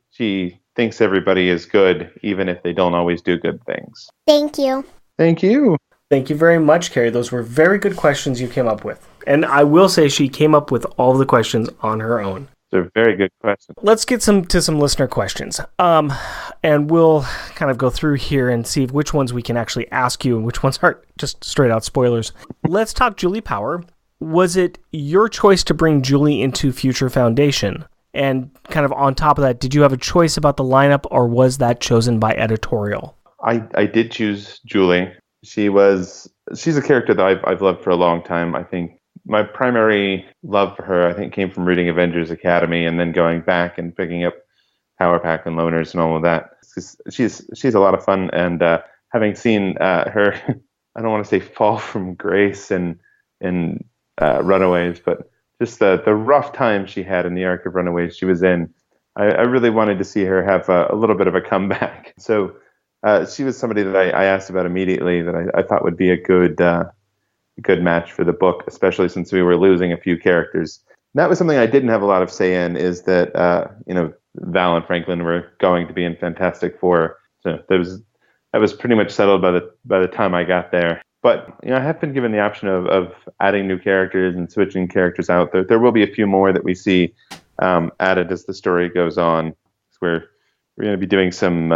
thinks everybody is good, even if they don't always do good things. Thank you. Thank you. Thank you very much, Carrie. Those were very good questions you came up with. And I will say she came up with all the questions on her own. They're very good questions. Let's get to some listener questions. And we'll kind of go through here and see which ones we can actually ask you and which ones aren't just straight out spoilers. Let's talk Julie Power. Was it your choice to bring Julie into Future Foundation? And kind of on top of that, did you have a choice about the lineup, or was that chosen by editorial? I did choose Julie. She's a character that I've loved for a long time. I think my primary love for her, came from reading Avengers Academy and then going back and picking up Power Pack and Loners and all of that. She's a lot of fun, and having seen her, I don't want to say fall from grace in Runaways, but just the rough time she had in the arc of Runaways she was in, I really wanted to see her have a little bit of a comeback. So she was somebody that I asked about immediately that I thought would be a good match for the book, especially since we were losing a few characters. And that was something I didn't have a lot of say in, is that Val and Franklin were going to be in Fantastic Four. So that was pretty much settled by the time I got there. But I have been given the option of adding new characters and switching characters out. There will be a few more that we see added as the story goes on. We're going to be doing some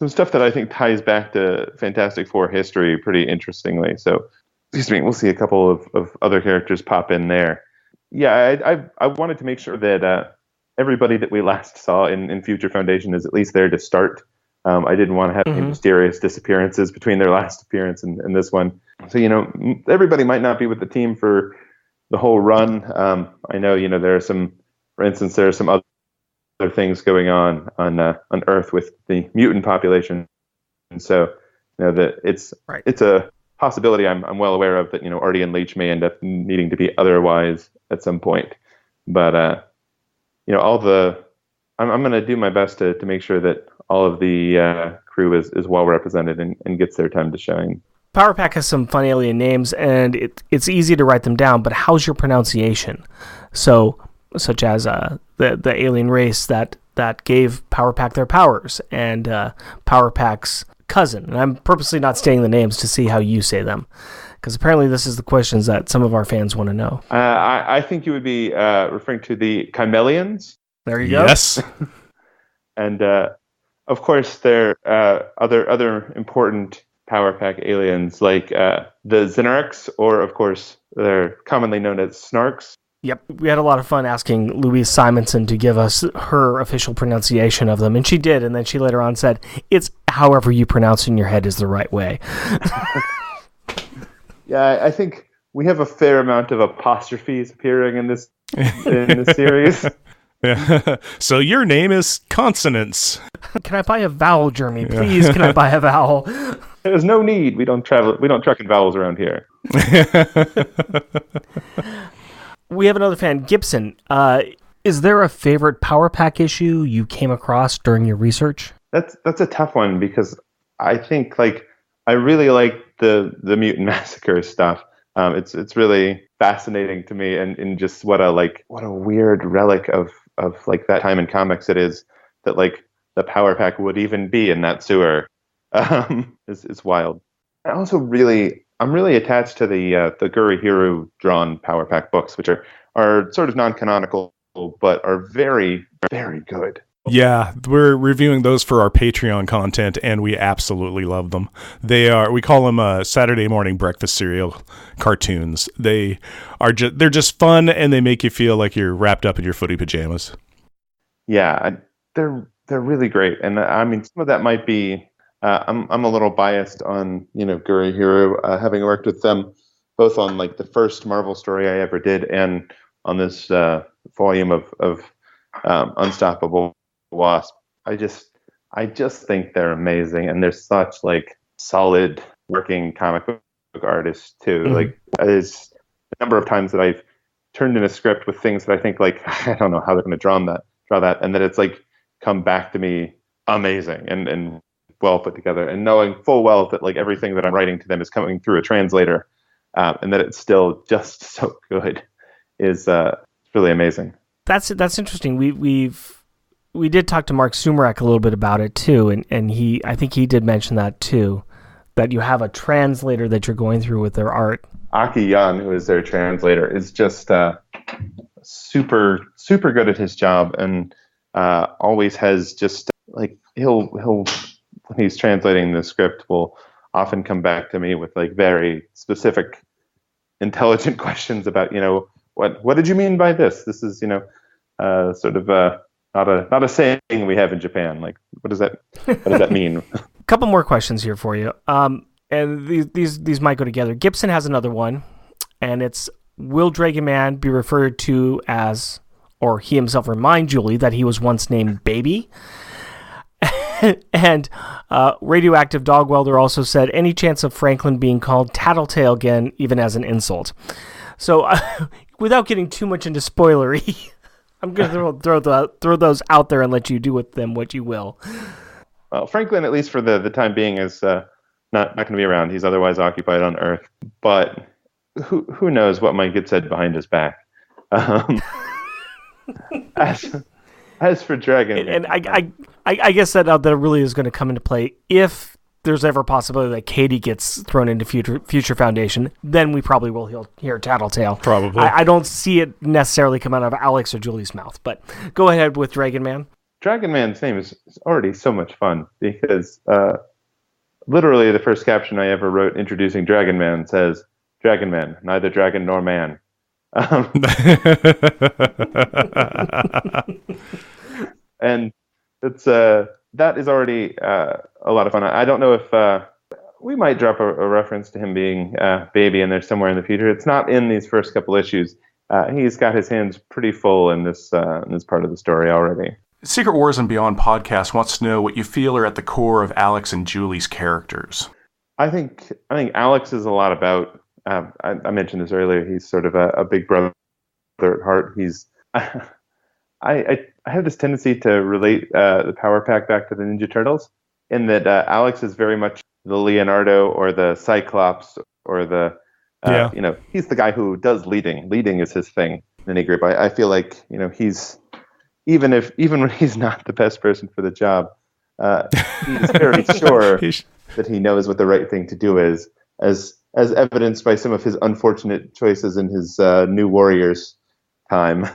stuff that I think ties back to Fantastic Four history pretty interestingly. So, excuse me, we'll see a couple of other characters pop in there. Yeah, I wanted to make sure that everybody that we last saw in Future Foundation is at least there to start. I didn't want to have any mysterious disappearances between their last appearance and this one. So, everybody might not be with the team for the whole run. I know, there are some other things going on Earth with the mutant population. And so, that it's a possibility I'm well aware of, that, Artie and Leach may end up needing to be otherwise at some point. But, I'm going to do my best to make sure that all of the crew is well represented and gets their time to shine. Power Pack has some fun alien names, and it's easy to write them down, but how's your pronunciation? So, such as the alien race that gave Power Pack their powers, and Power Pack's cousin. And I'm purposely not stating the names to see how you say them, because apparently this is the questions that some of our fans want to know. I think you would be referring to the Chimelians. There you go. Yes. And of course, there are other important Power Pack aliens like the Xenarchs, or of course, they're commonly known as Snarks. Yep, we had a lot of fun asking Louise Simonson to give us her official pronunciation of them, and she did, and then she later on said, it's however you pronounce in your head is the right way. Yeah, I think we have a fair amount of apostrophes appearing in this series. Yeah. So your name is Consonants. Can I buy a vowel, Jeremy? Please, can I buy a vowel? There's no need. We don't truck in vowels around here. We have another fan, Gibson. Is there a favorite Power Pack issue you came across during your research? That's a tough one, because I think I really like the Mutant Massacre stuff. It's really fascinating to me, and just what a weird relic of that time in comics it is, that the Power Pack would even be in that sewer. It's wild. I'm really attached to the Gurihiru drawn Power Pack books, which are sort of non-canonical, but are very, very good. Yeah, we're reviewing those for our Patreon content, and we absolutely love them. We call them Saturday morning breakfast cereal cartoons. They're just fun, and they make you feel like you're wrapped up in your footy pajamas. Yeah, they're really great, and I mean, some of that might be. I'm a little biased on Gurihiru, having worked with them both on the first Marvel story I ever did, and on this volume of Unstoppable Wasp. I just think they're amazing, and they're such solid working comic book artists too. Mm-hmm. There's a number of times that I've turned in a script with things that I think I don't know how they're going to draw that, and then it's come back to me amazing and well put together, and knowing full well that everything that I'm writing to them is coming through a translator, and that it's still just so good is really amazing. That's interesting. We did talk to Mark Sumerak a little bit about it too, and I think he did mention that too, that you have a translator that you're going through with their art. Aki Yan, who is their translator, is just super super good at his job, and always has just he'll when he's translating the script will often come back to me with very specific, intelligent questions about what did you mean by this? This is sort of not a saying we have in Japan. What does that mean? A couple more questions here for you. And these might go together. Gibson has another one, and it's, will Dragon Man be referred to as, or he himself remind Julie that he was once named Baby? And Radioactive Dog Welder also said, any chance of Franklin being called Tattletale again, even as an insult? So without getting too much into spoilery, I'm going to throw those out there and let you do with them what you will. Well, Franklin, at least for the time being, is not going to be around. He's otherwise occupied on Earth. But who knows what might get said behind his back. As for Dragon, and I guess that really is going to come into play if there's ever a possibility that Katie gets thrown into Future Foundation. Then we probably will hear Tattletale. Probably. I don't see it necessarily come out of Alex or Julie's mouth. But go ahead with Dragon Man. Dragon Man's name is already so much fun because literally the first caption I ever wrote introducing Dragon Man says, "Dragon Man, neither dragon nor man." And it's that is already a lot of fun. I don't know if we might drop a reference to him being baby in there somewhere in the future. It's not in these first couple issues. He's got his hands pretty full in this part of the story already. Secret Wars and Beyond podcast wants to know what you feel are at the core of Alex and Julie's characters. I think Alex is a lot about. I mentioned this earlier. He's sort of a big brother at heart. He's. I have this tendency to relate the Power Pack back to the Ninja Turtles, in that Alex is very much the Leonardo or the Cyclops or the he's the guy who does leading. Leading is his thing in any group. I feel like he's even when he's not the best person for the job, he's very sure that he knows what the right thing to do is, as evidenced by some of his unfortunate choices in his New Warriors time.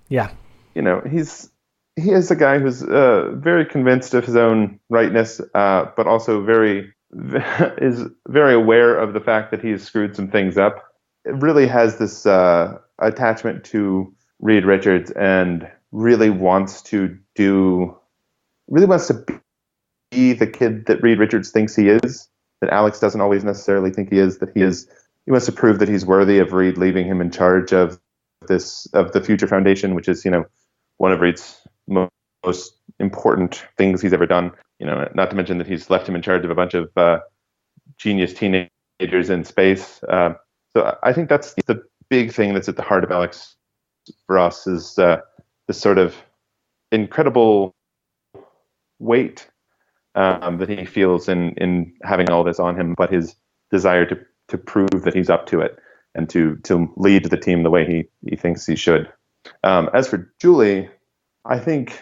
Yeah. He is a guy who's very convinced of his own rightness, but also is very aware of the fact that he's screwed some things up. It really has this attachment to Reed Richards and really wants to be the kid that Reed Richards thinks he is, that Alex doesn't always necessarily think he is, he wants to prove that he's worthy of Reed leaving him in charge of the Future Foundation, which is, one of Reed's most important things he's ever done. Not to mention that he's left him in charge of a bunch of genius teenagers in space. So I think that's the big thing that's at the heart of Alex for us, is this sort of incredible weight that he feels in having all this on him, but his desire to prove that he's up to it and to lead the team the way he thinks he should. As for Julie, I think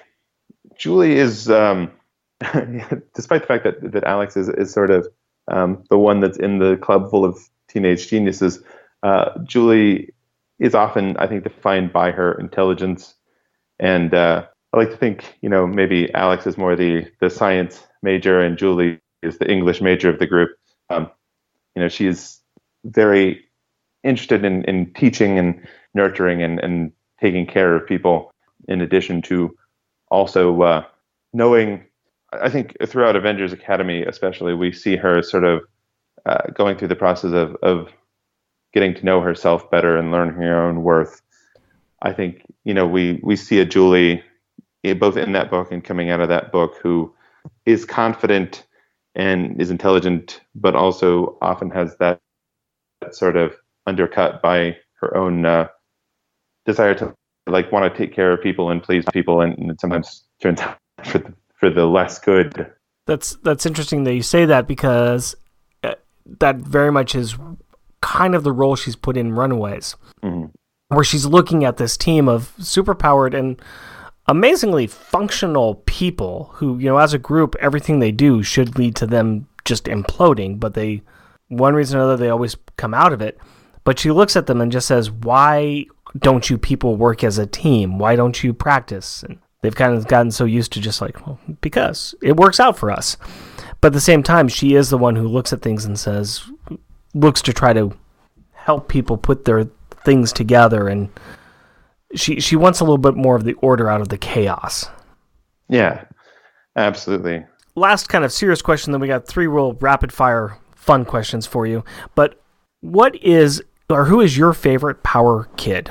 Julie is, despite the fact that Alex is sort of the one that's in the club full of teenage geniuses, Julie is often, I think, defined by her intelligence. And I like to think, maybe Alex is more the science major and Julie is the English major of the group. She is very interested in teaching and nurturing and taking care of people, in addition to also knowing. I think throughout Avengers Academy especially, we see her sort of going through the process of getting to know herself better and learning her own worth. I think, we see a Julie both in that book and coming out of that book who is confident and is intelligent, but also often has that sort of undercut by her own desire to want to take care of people and please people, and it sometimes turns out for the less good. That's interesting that you say that, because that very much is kind of the role she's put in Runaways, where she's looking at this team of superpowered and amazingly functional people who, as a group, everything they do should lead to them just imploding, but one reason or another, they always come out of it. But she looks at them and just says, why don't you people work as a team? Why don't you practice? And they've kind of gotten so used to just because it works out for us. But at the same time, she is the one who looks at things and looks to try to help people put their things together. And she wants a little bit more of the order out of the chaos. Yeah, absolutely. Last kind of serious question, then we got 3 real rapid fire fun questions for you. But who is your favorite Power Kid?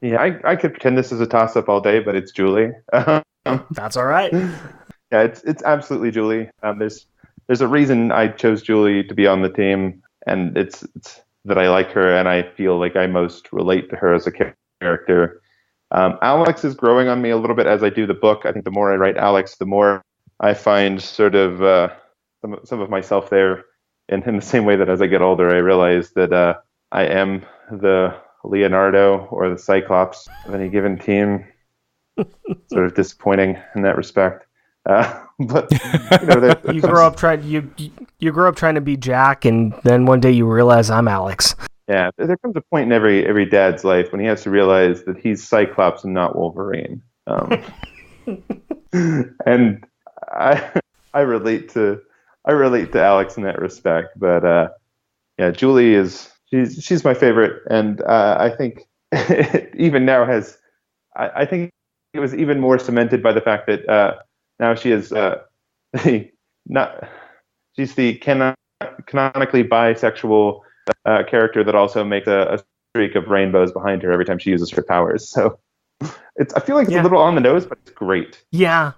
Yeah, I could pretend this is a toss-up all day, but it's Julie. That's all right. Yeah, it's absolutely Julie. There's a reason I chose Julie to be on the team, and it's that I like her and I feel like I most relate to her as a character. Alex is growing on me a little bit as I do the book. I think the more I write Alex, the more I find sort of some of myself there. And in the same way that as I get older, I realize that I am the Leonardo or the Cyclops of any given team. Sort of disappointing in that respect. But you grow up trying to be Jack, and then one day you realize I'm Alex. Yeah, there comes a point in every dad's life when he has to realize that he's Cyclops and not Wolverine. And I relate to Alex in that respect. But yeah, Julie she's my favorite, and I think even now I think it was even more cemented by the fact that now she is she's the canonically bisexual character that also makes a streak of rainbows behind her every time she uses her powers. So I feel like it's a little on the nose, but it's great. Yeah.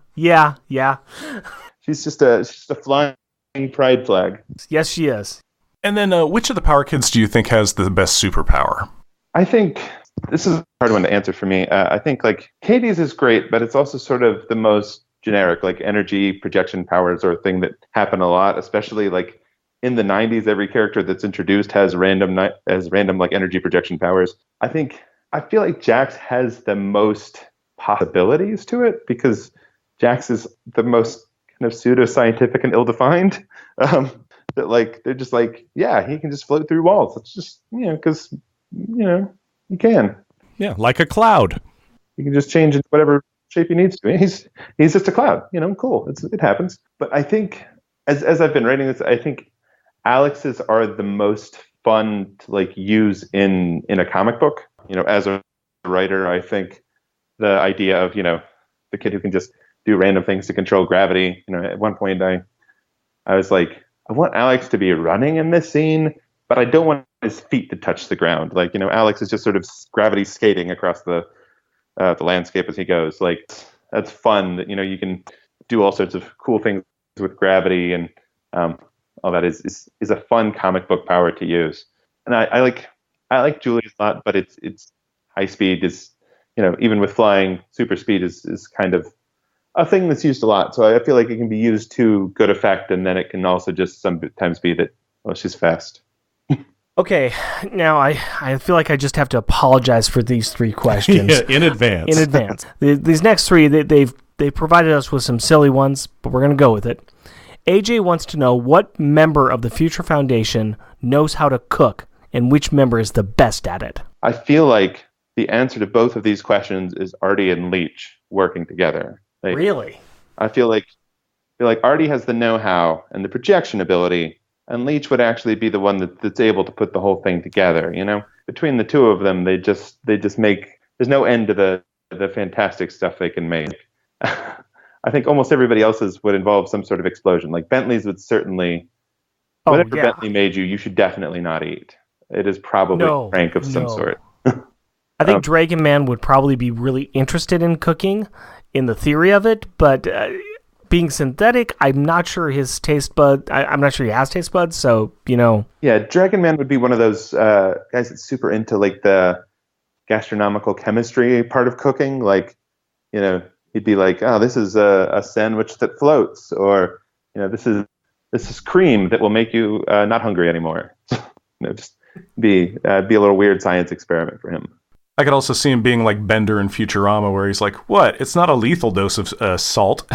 She's just a flying pride flag. Yes, she is. And then which of the Power Kids do you think has the best superpower? I think this is a hard one to answer for me. I think like Katie's is great, but it's also sort of the most generic, like energy projection powers are a thing that happen a lot, especially like in the 90s. Every character that's introduced has random like energy projection powers. I feel like Jax has the most possibilities to it because Jax is the most kind of pseudoscientific and ill-defined. That like they're just like, yeah, he can just float through walls. It's just because he can. Yeah, like a cloud. He can just change into whatever shape he needs to. He's just a cloud. Cool. It happens. But I think as I've been writing this, I think Alex's are the most fun to like use in a comic book. As a writer, I think the idea of the kid who can just do random things to control gravity. At one point I was like, I want Alex to be running in this scene, but I don't want his feet to touch the ground. Like, Alex is just sort of gravity skating across the landscape as he goes. Like, that's fun. That you can do all sorts of cool things with gravity, and all that is a fun comic book power to use. And I like Julie's a lot, but it's high speed is even with flying, super speed is kind of a thing that's used a lot. So I feel like it can be used to good effect, and then it can also just sometimes be that, well, she's fast. Okay, now I feel like I just have to apologize for these three questions. Yeah, in advance. These next three, they've provided us with some silly ones, but we're going to go with it. AJ wants to know what member of the Future Foundation knows how to cook, and which member is the best at it. I feel like the answer to both of these questions is Artie and Leech working together. Like, really? I feel like Artie has the know-how and the projection ability, and Leech would actually be the one that's able to put the whole thing together. Between the two of them, they just make. There's no end to the fantastic stuff they can make. I think almost everybody else's would involve some sort of explosion. Like Bentley's would certainly. Whatever Bentley made you should definitely not eat. It is probably a prank of some sort. I think Dragon Man would probably be really interested in cooking, in the theory of it, but being synthetic, I'm not sure his taste bud. I'm not sure he has taste buds. So Yeah, Dragon Man would be one of those guys that's super into like the gastronomical chemistry part of cooking. Like, he'd be like, oh, this is a sandwich that floats, or this is cream that will make you not hungry anymore. Just be a little weird science experiment for him. I could also see him being like Bender in Futurama, where he's like, what? It's not a lethal dose of salt.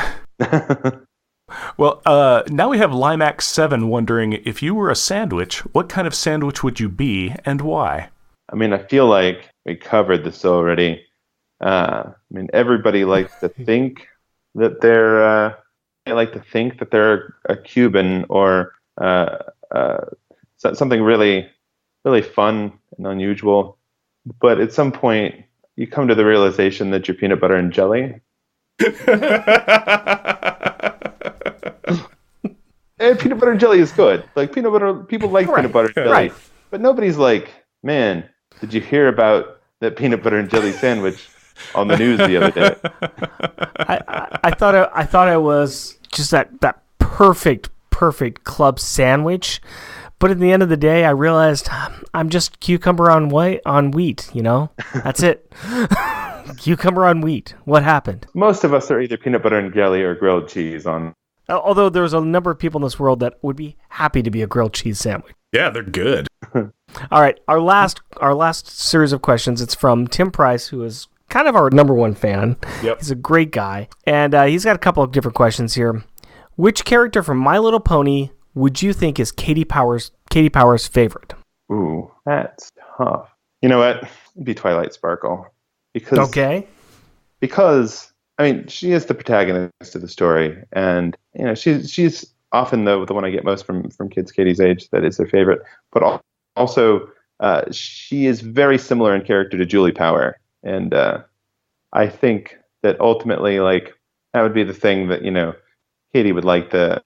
Well, now we have Limax7 wondering, if you were a sandwich, what kind of sandwich would you be and why? I mean, I feel like we covered this already. Everybody likes to think that they're a Cuban or something really, really fun and unusual. But at some point, you come to the realization that you're peanut butter and jelly. And peanut butter and jelly is good. Like peanut butter, people like peanut butter and jelly. Right. But nobody's like, man, did you hear about that peanut butter and jelly sandwich on the news the other day? I thought I was just that perfect club sandwich. But at the end of the day, I realized I'm just cucumber on wheat, That's it. Cucumber on wheat. What happened? Most of us are either peanut butter and jelly or grilled cheese on. Although there's a number of people in this world that would be happy to be a grilled cheese sandwich. Yeah, they're good. All right, our last series of questions. It's from Tim Price, who is kind of our number one fan. Yep. He's a great guy, and he's got a couple of different questions here. Which character from My Little Pony would you think is Katie Powers' favorite? Ooh, that's tough. You know what? It'd be Twilight Sparkle. Because I mean, she is the protagonist of the story, and you know, she's often the one I get most from kids Katie's age that is their favorite. But also, she is very similar in character to Julie Power, and I think that ultimately, like, that would be the thing that, you know, Katie would like the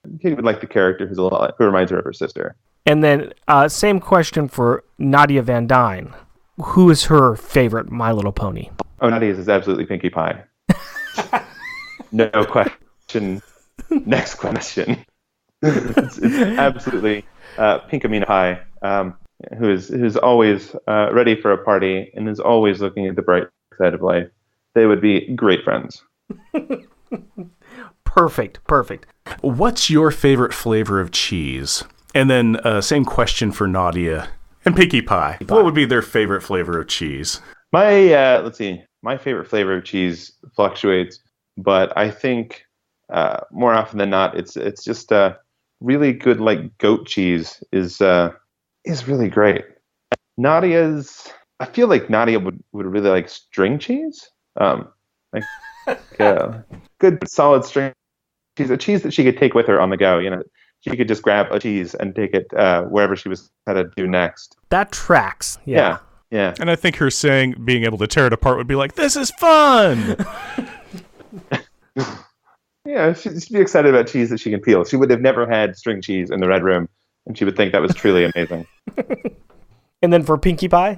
character who reminds her of her sister. And then same question for Nadia Van Dyne. Who is her favorite My Little Pony? Oh, Nadia's is absolutely Pinkie Pie. No question. Next question. It's absolutely Pinkamena Pie, who's always ready for a party and is always looking at the bright side of life. They would be great friends. Perfect. What's your favorite flavor of cheese? And then same question for Nadia and Pinkie Pie. What would be their favorite flavor of cheese? My my favorite flavor of cheese fluctuates, but I think more often than not, it's just really good, like, goat cheese is really great. I feel like Nadia would really like string cheese, like good solid string cheese, a cheese that she could take with her on the go. You know, she could just grab a cheese and take it wherever she was going to do next. That tracks. Yeah. And I think her saying being able to tear it apart would be like, this is fun. Yeah, she'd be excited about cheese that she can peel. She would have never had string cheese in the Red Room, and she would think that was truly amazing. And then for Pinkie Pie?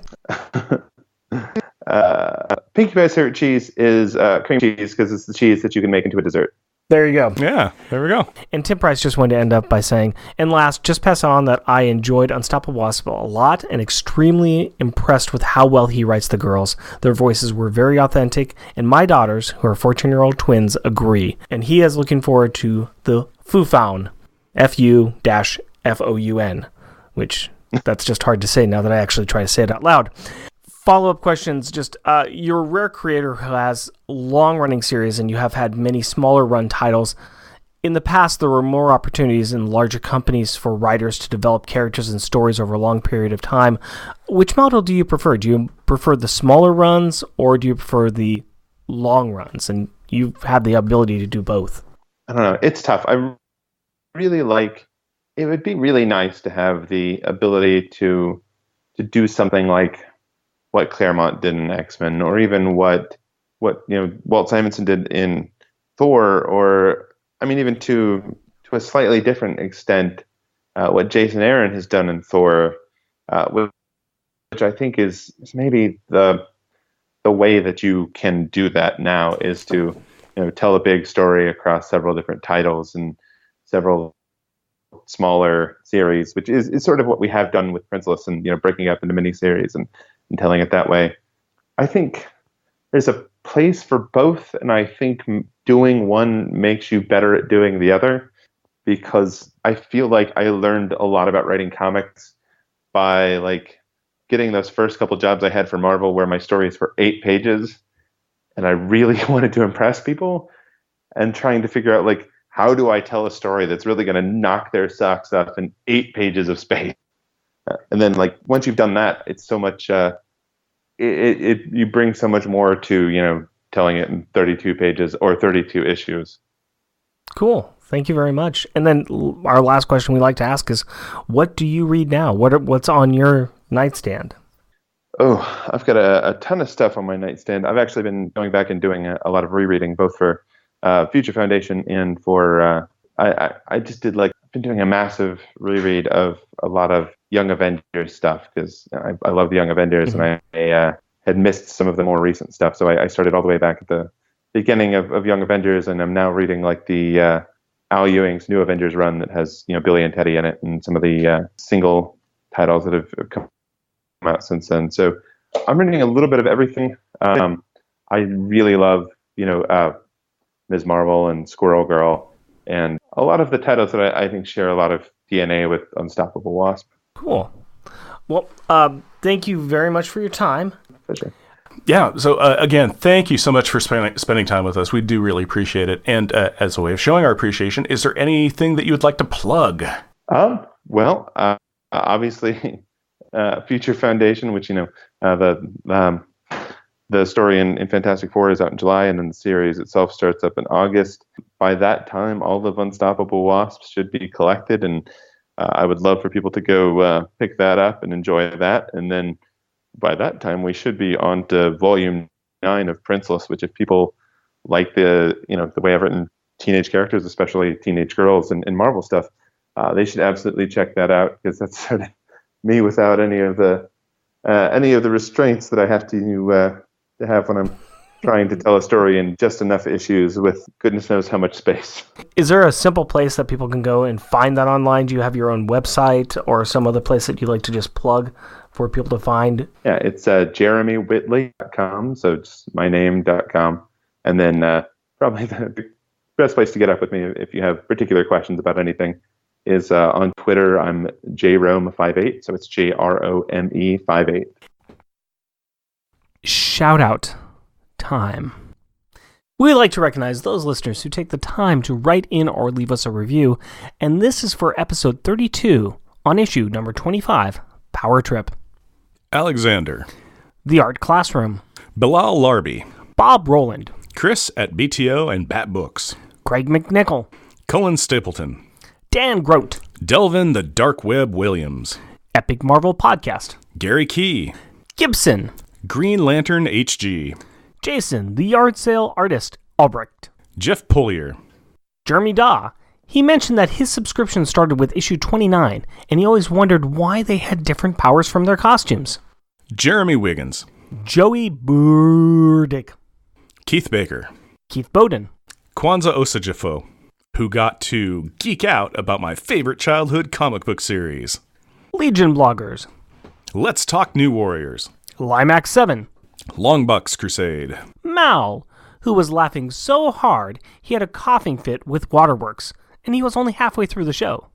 Pinkie Pie's favorite cheese is cream cheese, because it's the cheese that you can make into a dessert. There you go. Yeah, there we go. And Tim Price just wanted to end up by saying, and last, just pass on that I enjoyed Unstoppable Wasp a lot and extremely impressed with how well he writes the girls. Their voices were very authentic, and my daughters, who are 14-year-old twins, agree. And he is looking forward to the Fufoun, F-U-F-O-U-N, which that's just hard to say now that I actually try to say it out loud. Follow-up questions, just you're a rare creator who has long-running series and you have had many smaller-run titles. In the past, there were more opportunities in larger companies for writers to develop characters and stories over a long period of time. Which model do you prefer? Do you prefer the smaller runs or do you prefer the long runs? And you've had the ability to do both. I don't know. It's tough. I really like... It would be really nice to have the ability to do something like what Claremont did in X-Men, or even what Walt Simonson did in Thor, or I mean, even to a slightly different extent, what Jason Aaron has done in Thor, which I think is maybe the way that you can do that now, is to tell a big story across several different titles and several smaller series, which is sort of what we have done with Princeless, and breaking up into miniseries and telling it that way. I think there's a place for both, and I think doing one makes you better at doing the other, because I feel like I learned a lot about writing comics by like getting those first couple jobs I had for Marvel where my stories were 8 pages and I really wanted to impress people, and trying to figure out, like, how do I tell a story that's really going to knock their socks off in 8 pages of space? And then, like, once you've done that, it's so much. You bring so much more to telling it in 32 pages or 32 issues. Cool. Thank you very much. And then our last question we like to ask is, what do you read now? What's on your nightstand? Oh, I've got a ton of stuff on my nightstand. I've actually been going back and doing a lot of rereading, both for Future Foundation and for I just did I've been doing a massive reread of a lot of Young Avengers stuff, because I love the Young Avengers, mm-hmm. and I had missed some of the more recent stuff. So I started all the way back at the beginning of Young Avengers, and I'm now reading the Al Ewing's New Avengers run that has Billy and Teddy in it, and some of the single titles that have come out since then. So I'm reading a little bit of everything. I really love, Ms. Marvel and Squirrel Girl, and a lot of the titles that I think share a lot of DNA with Unstoppable Wasp. Cool. Well, thank you very much for your time. For sure. Yeah. So again, thank you so much for spending time with us. We do really appreciate it. And as a way of showing our appreciation, is there anything that you would like to plug? Well, obviously, Future Foundation, which the story in Fantastic Four is out in July, and then the series itself starts up in August. By that time, all of Unstoppable Wasps should be collected, and I would love for people to go pick that up and enjoy that. And then by that time, we should be on to Volume 9 of Princeless, which if people like the way I've written teenage characters, especially teenage girls and Marvel stuff, they should absolutely check that out, because that's sort of me without any of the restraints that I have to have when I'm trying to tell a story in just enough issues with goodness knows how much space. Is there a simple place that people can go and find that online? Do you have your own website or some other place that you like to just plug for people to find? Yeah, it's jeremywhittley.com, so just myname.com. And then probably the best place to get up with me if you have particular questions about anything is on Twitter. I'm jrome58, so it's JROME58. Shout out time. We like to recognize those listeners who take the time to write in or leave us a review, and this is for episode 32 on issue number 25, Power Trip. Alexander. The Art Classroom. Bilal Larby. Bob Rowland. Chris at BTO and Bat Books. Craig McNichol. Cullen Stapleton. Dan Grote. Delvin the Dark Web Williams. Epic Marvel Podcast. Gary Key. Gibson. Green Lantern HG. Jason, the Yard Sale Artist, Albrecht. Jeff Polier. Jeremy Daw. He mentioned that his subscription started with issue 29, and he always wondered why they had different powers from their costumes. Jeremy Wiggins. Joey Burdick. Keith Baker. Keith Bowden. Kwanzaa Osajifo, who got to geek out about my favorite childhood comic book series. Legion Bloggers. Let's Talk New Warriors. Limax 7. Longbucks Crusade. Mal, who was laughing so hard he had a coughing fit with Waterworks, and he was only halfway through the show.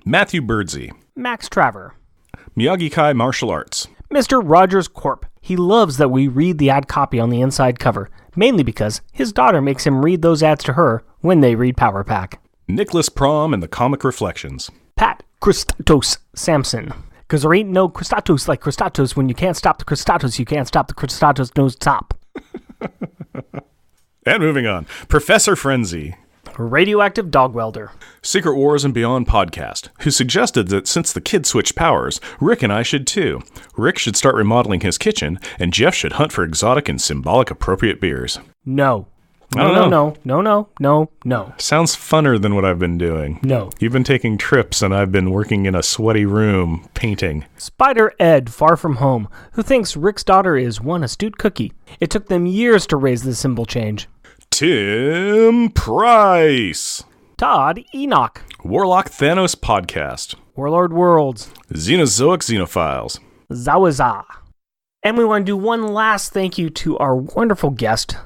Matthew Birdsey. Max Traver. Miyagi Kai Martial Arts. Mr. Rogers Corp. He loves that we read the ad copy on the inside cover, mainly because his daughter makes him read those ads to her when they read Power Pack. Nicholas Prom and the Comic Reflections. Pat Christatos Sampson. Because there ain't no Christatos like Christatos. When you can't stop the Christatos, you can't stop the Christatos, no stop. And moving on. Professor Frenzy. Radioactive Dog Welder. Secret Wars and Beyond podcast, who suggested that since the kids switched powers, Rick and I should too. Rick should start remodeling his kitchen, and Jeff should hunt for exotic and symbolic appropriate beers. No. I don't know. No. Sounds funner than what I've been doing. No. You've been taking trips, and I've been working in a sweaty room painting. Spider Ed, far from home, who thinks Rick's daughter is one astute cookie. It took them years to raise the symbol change. Tim Price. Todd Enoch. Warlock Thanos podcast. Warlord Worlds. Xenozoic Xenophiles. Zawaza. And we want to do one last thank you to our wonderful guest,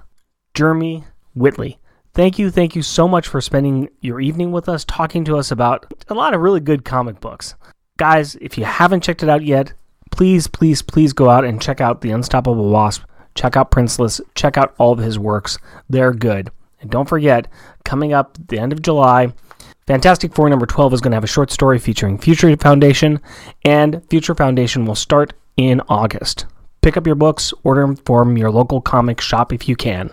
Jeremy Whitley. Thank you so much for spending your evening with us, talking to us about a lot of really good comic books. Guys, if you haven't checked it out yet, please go out and check out The Unstoppable Wasp. Check out Princeless. Check out all of his works. They're good. And don't forget, coming up at the end of July, Fantastic Four number 12 is going to have a short story featuring Future Foundation, and Future Foundation will start in August. Pick up your books, order them from your local comic shop if you can.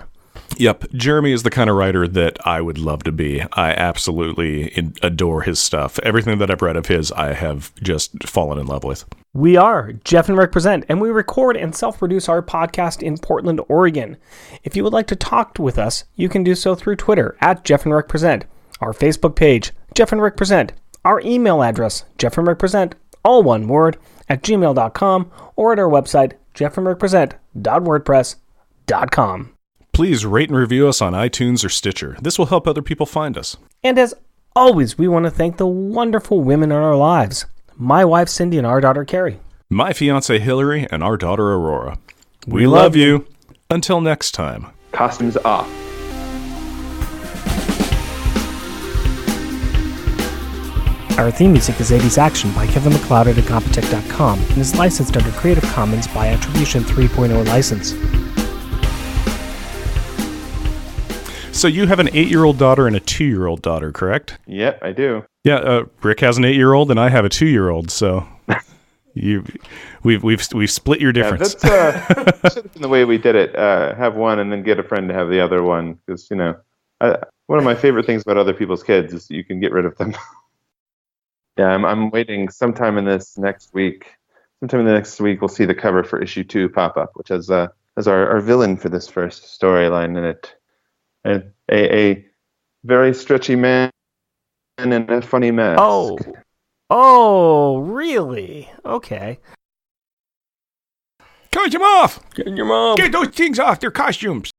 Yep, Jeremy is the kind of writer that I would love to be. I absolutely adore his stuff. Everything that I've read of his, I have just fallen in love with. We are Jeff and Rick Present, and we record and self-produce our podcast in Portland, Oregon. If you would like to talk with us, you can do so through Twitter at Jeff and Rick Present, our Facebook page, Jeff and Rick Present, our email address, Jeff and Rick Present, all one word, at gmail.com, or at our website, jeffandrickpresent.wordpress.com. Please rate and review us on iTunes or Stitcher. This will help other people find us. And as always, we want to thank the wonderful women in our lives. My wife, Cindy, and our daughter, Carrie. My fiancée, Hillary, and our daughter, Aurora. We love you. Until next time. Costumes off. Our theme music is 80s Action by Kevin MacLeod at Incompetech.com and is licensed under Creative Commons by Attribution 3.0 license. So you have an 8-year-old daughter and a 2-year-old daughter, correct? Yep, I do. Yeah, Rick has an 8-year-old and I have a 2-year-old, so we've split your difference. Yeah, that should have been the way we did it. Have one and then get a friend to have the other one, because one of my favorite things about other people's kids is you can get rid of them. Yeah, I'm waiting sometime in this next week. Sometime in the next week, we'll see the cover for issue 2 pop up, which has our villain for this first storyline in it. And a very stretchy man and a funny mask. Oh, really? Okay. Cut them off! Get your mom. Get those things off, they're costumes!